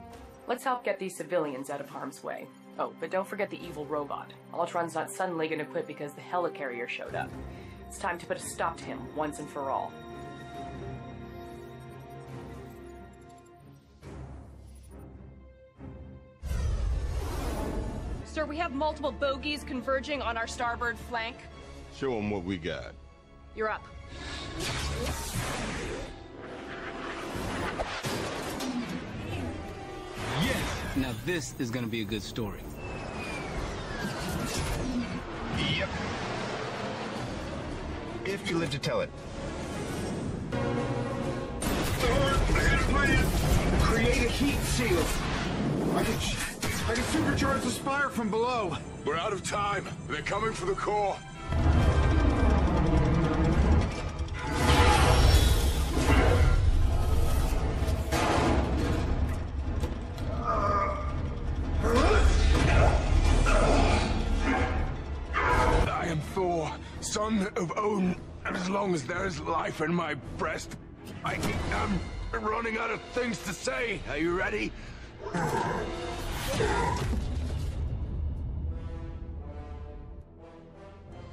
Let's help get these civilians out of harm's way. Oh, but don't forget the evil robot. Ultron's not suddenly gonna quit because the helicarrier showed up. It's time to put a stop to him once and for all. Sir, we have multiple bogies converging on our starboard flank. Show them what we got. You're up. Yes! Now this is gonna be a good story. Yep. If you live to tell it. Create a heat shield. I can supercharge the spire from below. We're out of time. They're coming for the core. I am Thor, son of Odin, and as long as there is life in my breast, I'm running out of things to say. Are you ready?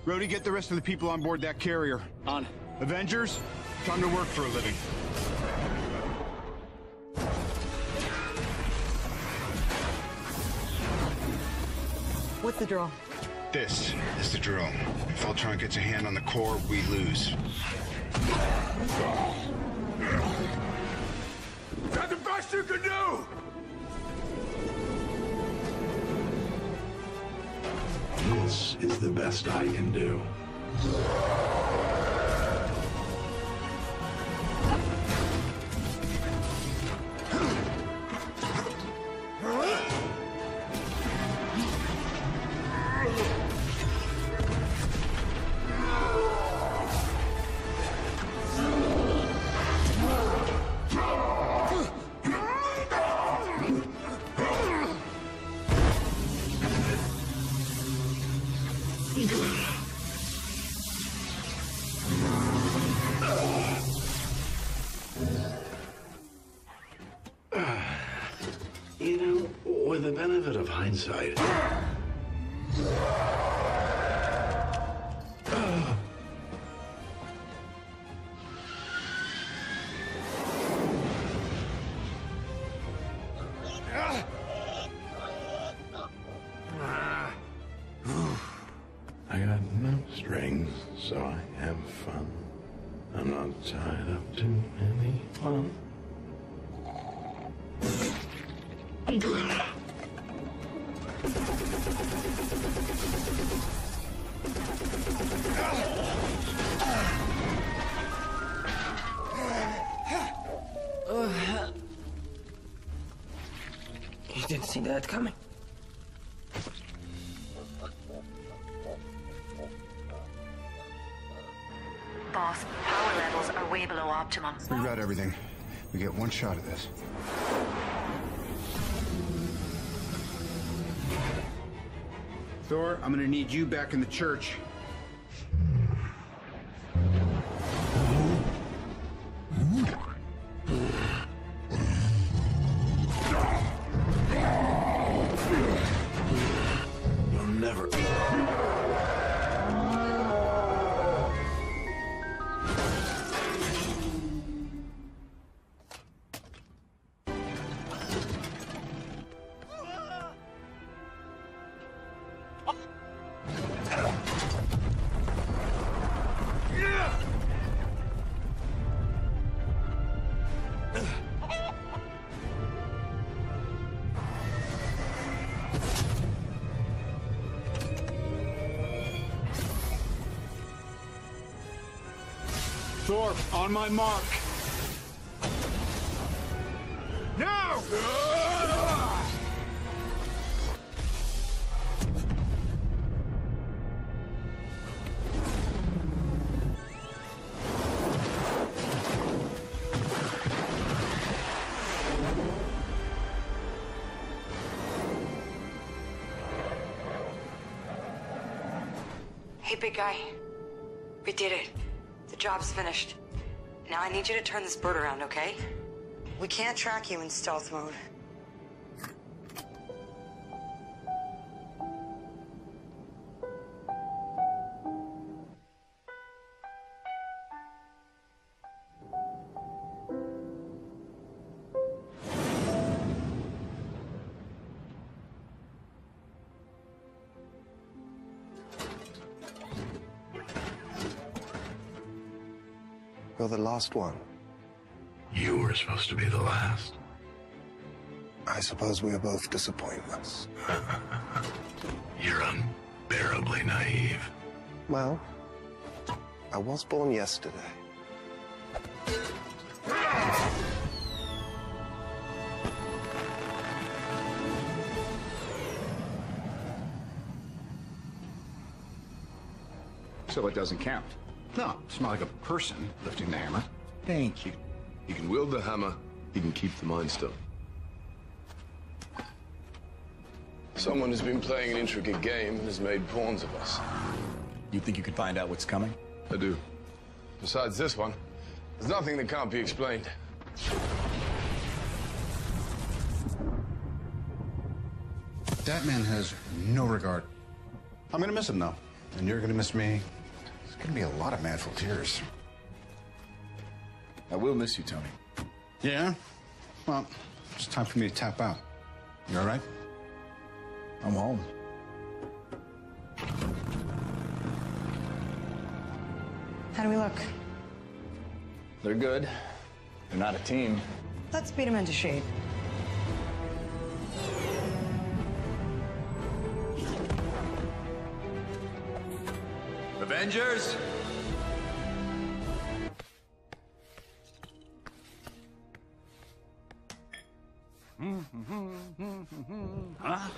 Rhodey, get the rest of the people on board that carrier. On. Avengers, time to work for a living. What's the drill? This is the drill. If Ultron gets a hand on the core, we lose. Is that the best you can do? This is the best I can do. You know, with the benefit of hindsight, I got so I have fun. I'm not tied up to anyone. You didn't see that coming. Boss, power levels are way below optimum. We've got everything. We get one shot at this. Thor, I'm gonna need you back in the church. You'll never... Thor, on my mark. Now! Hey, big guy. We did it. The job's finished. Now I need you to turn this bird around, okay? We can't track you in stealth mode. You're the last one. You were supposed to be the last. I suppose we are both disappointments. You're unbearably naive. Well, I was born yesterday. So it doesn't count. No, it's not like a person lifting the hammer. Thank you. He can wield the hammer, he can keep the Mind Stone. Someone has been playing an intricate game and has made pawns of us. You think you could find out what's coming? I do. Besides this one, there's nothing that can't be explained. That man has no regard. I'm gonna miss him, though. And you're gonna miss me. It's gonna be a lot of manful tears. I will miss you, Tony. Yeah? Well, it's time for me to tap out. You all right? I'm home. How do we look? They're good. They're not a team. Let's beat him into shape. Avengers! Huh?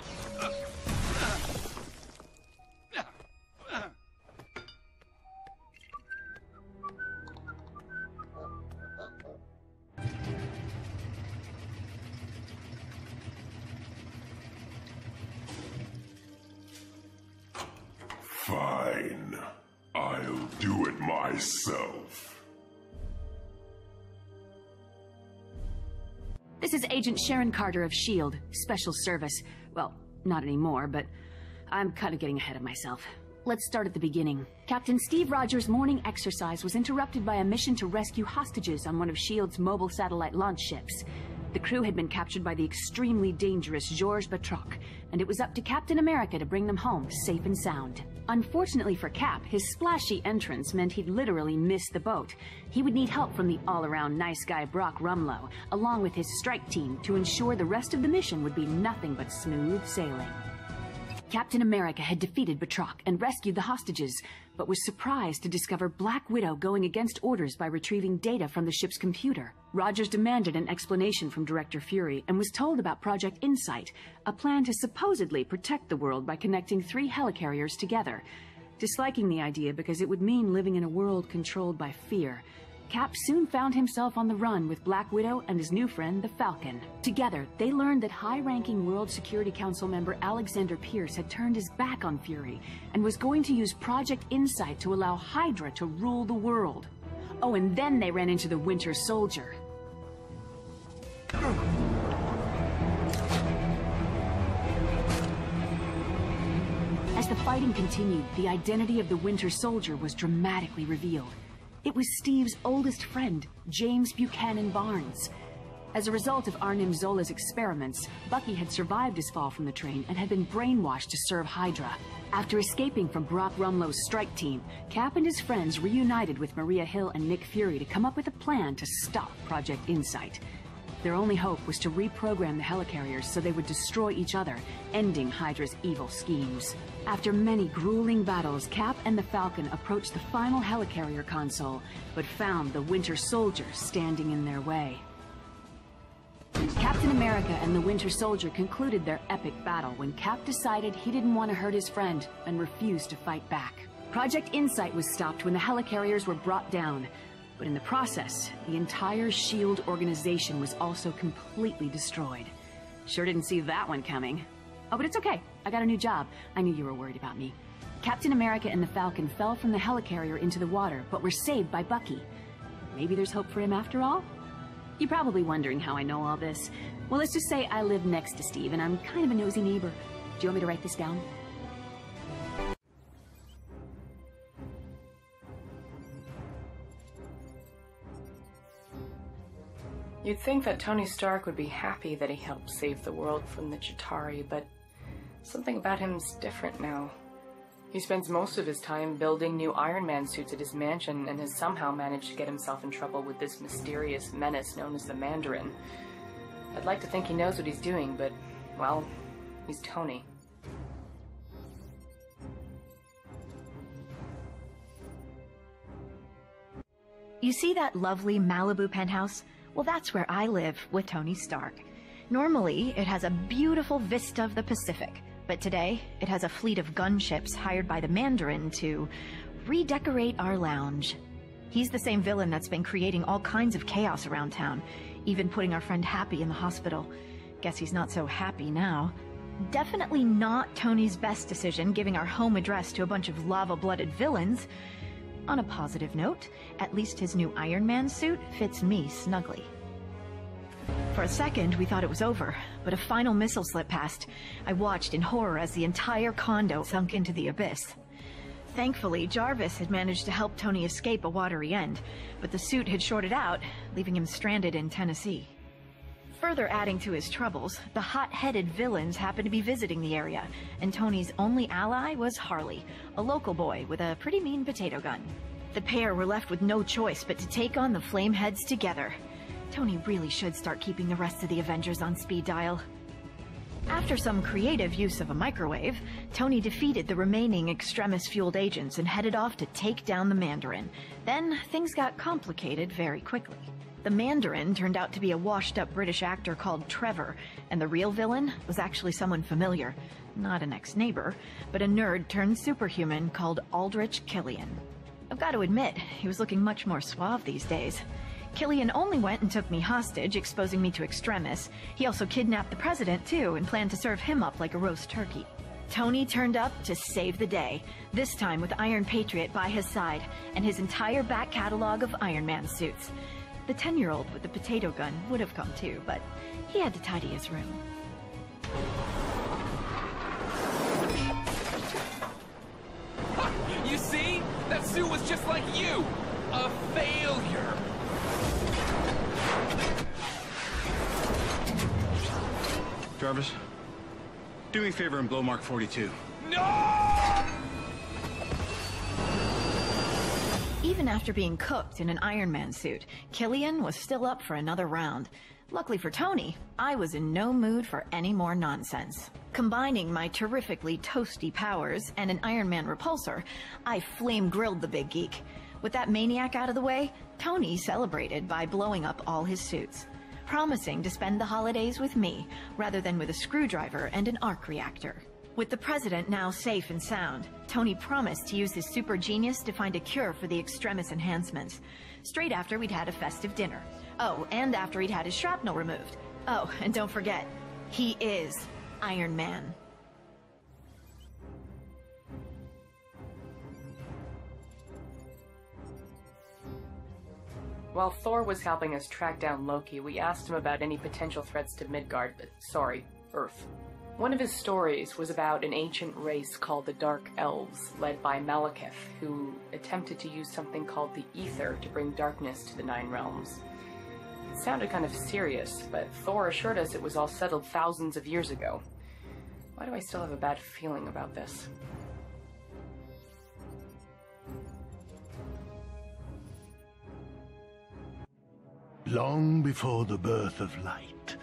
Fine. I'll do it myself. This is Agent Sharon Carter of S.H.I.E.L.D., Special Service. Well, not anymore, but I'm kind of getting ahead of myself. Let's start at the beginning. Captain Steve Rogers' morning exercise was interrupted by a mission to rescue hostages on one of S.H.I.E.L.D.'s mobile satellite launch ships. The crew had been captured by the extremely dangerous Georges Batroc, and it was up to Captain America to bring them home safe and sound. Unfortunately for Cap, his splashy entrance meant he'd literally miss the boat. He would need help from the all-around nice guy Brock Rumlow, along with his strike team, to ensure the rest of the mission would be nothing but smooth sailing. Captain America had defeated Batroc and rescued the hostages, but was surprised to discover Black Widow going against orders by retrieving data from the ship's computer. Rogers demanded an explanation from Director Fury and was told about Project Insight, a plan to supposedly protect the world by connecting 3 helicarriers together. Disliking the idea because it would mean living in a world controlled by fear, Cap soon found himself on the run with Black Widow and his new friend, the Falcon. Together, they learned that high-ranking World Security Council member Alexander Pierce had turned his back on Fury and was going to use Project Insight to allow Hydra to rule the world. Oh, and then they ran into the Winter Soldier. As the fighting continued, the identity of the Winter Soldier was dramatically revealed. It was Steve's oldest friend, James Buchanan Barnes. As a result of Arnim Zola's experiments, Bucky had survived his fall from the train and had been brainwashed to serve Hydra. After escaping from Brock Rumlow's strike team, Cap and his friends reunited with Maria Hill and Nick Fury to come up with a plan to stop Project Insight. Their only hope was to reprogram the helicarriers so they would destroy each other, ending Hydra's evil schemes. After many grueling battles, Cap and the Falcon approached the final helicarrier console, but found the Winter Soldier standing in their way. Captain America and the Winter Soldier concluded their epic battle when Cap decided he didn't want to hurt his friend and refused to fight back. Project Insight was stopped when the helicarriers were brought down, but in the process, the entire S.H.I.E.L.D. organization was also completely destroyed. Sure didn't see that one coming. Oh, but it's okay. I got a new job. I knew you were worried about me. Captain America and the Falcon fell from the helicarrier into the water, but were saved by Bucky. Maybe there's hope for him after all? You're probably wondering how I know all this. Well, let's just say I live next to Steve, and I'm kind of a nosy neighbor. Do you want me to write this down? You'd think that Tony Stark would be happy that he helped save the world from the Chitauri, but something about him's different now. He spends most of his time building new Iron Man suits at his mansion and has somehow managed to get himself in trouble with this mysterious menace known as the Mandarin. I'd like to think he knows what he's doing, but, well, he's Tony. You see that lovely Malibu penthouse? Well, that's where I live with Tony Stark. Normally, it has a beautiful vista of the Pacific, but today, it has a fleet of gunships hired by the Mandarin to redecorate our lounge. He's the same villain that's been creating all kinds of chaos around town, even putting our friend Happy in the hospital. Guess he's not so happy now. Definitely not Tony's best decision, giving our home address to a bunch of lava-blooded villains. On a positive note, at least his new Iron Man suit fits me snugly. For a second, we thought it was over, but a final missile slipped past. I watched in horror as the entire condo sunk into the abyss. Thankfully, Jarvis had managed to help Tony escape a watery end, but the suit had shorted out, leaving him stranded in Tennessee. Further adding to his troubles, the hot-headed villains happened to be visiting the area, and Tony's only ally was Harley, a local boy with a pretty mean potato gun. The pair were left with no choice but to take on the Flameheads together. Tony really should start keeping the rest of the Avengers on speed dial. After some creative use of a microwave, Tony defeated the remaining Extremis-fueled agents and headed off to take down the Mandarin. Then, things got complicated very quickly. The Mandarin turned out to be a washed-up British actor called Trevor, and the real villain was actually someone familiar. Not an ex-neighbor, but a nerd-turned-superhuman called Aldrich Killian. I've got to admit, he was looking much more suave these days. Killian only went and took me hostage, exposing me to Extremis. He also kidnapped the president, too, and planned to serve him up like a roast turkey. Tony turned up to save the day, this time with Iron Patriot by his side, and his entire back catalog of Iron Man suits. The 10-year-old with the potato gun would have come too, but he had to tidy his room. You see? That suit was just like you! A failure! Jarvis, do me a favor and blow Mark 42. No! Even after being cooked in an Iron Man suit, Killian was still up for another round. Luckily for Tony, I was in no mood for any more nonsense. Combining my terrifically toasty powers and an Iron Man repulsor, I flame-grilled the big geek. With that maniac out of the way, Tony celebrated by blowing up all his suits, promising to spend the holidays with me rather than with a screwdriver and an arc reactor. With the president now safe and sound, Tony promised to use his super genius to find a cure for the extremis enhancements. Straight after we'd had a festive dinner. Oh, and after he'd had his shrapnel removed. Oh, and don't forget, he is Iron Man. While Thor was helping us track down Loki, we asked him about any potential threats to Midgard, Earth. One of his stories was about an ancient race called the Dark Elves, led by Malekith, who attempted to use something called the Ether to bring darkness to the Nine Realms. It sounded kind of serious, but Thor assured us it was all settled thousands of years ago. Why do I still have a bad feeling about this? Long before the birth of light,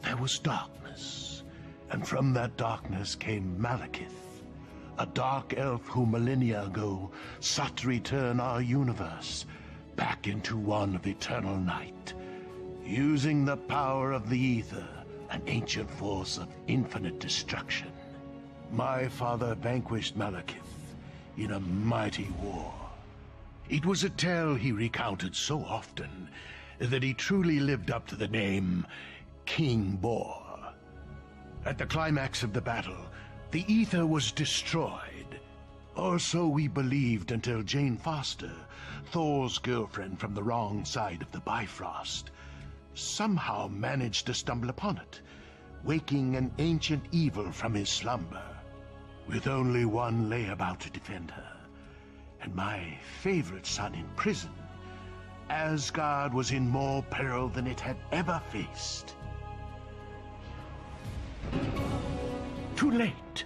there was darkness, and from that darkness came Malekith, a dark elf who millennia ago sought to return our universe back into one of eternal night, using the power of the Ether, an ancient force of infinite destruction. My father vanquished Malekith in a mighty war. It was a tale he recounted so often that he truly lived up to the name King Bor. At the climax of the battle, the Ether was destroyed, or so we believed until Jane Foster, Thor's girlfriend from the wrong side of the Bifrost, somehow managed to stumble upon it, waking an ancient evil from his slumber. With only one layabout to defend her, and my favorite son in prison, Asgard was in more peril than it had ever faced. Too late.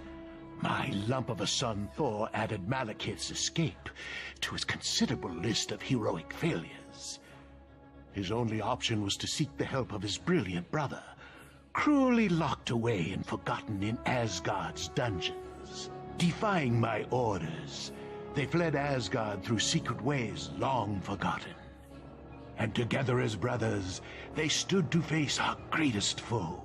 My lump of a son Thor added Malekith's escape to his considerable list of heroic failures. His only option was to seek the help of his brilliant brother, cruelly locked away and forgotten in Asgard's dungeons. Defying my orders, they fled Asgard through secret ways long forgotten. And together as brothers, they stood to face our greatest foe.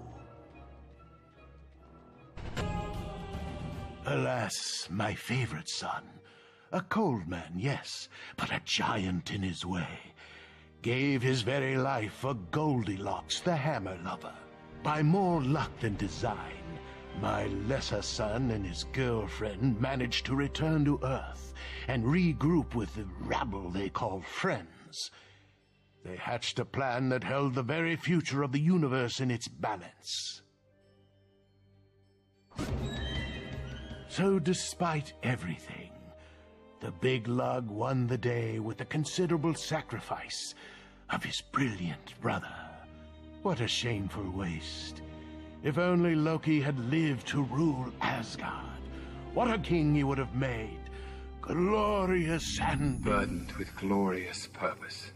Alas, my favorite son, a cold man, yes, but a giant in his way, gave his very life for Goldilocks, the hammer lover. By more luck than design, my lesser son and his girlfriend managed to return to Earth and regroup with the rabble they call friends. They hatched a plan that held the very future of the universe in its balance. So despite everything, the big lug won the day with the considerable sacrifice of his brilliant brother. What a shameful waste. If only Loki had lived to rule Asgard, what a king he would have made. Glorious and burdened with glorious purpose.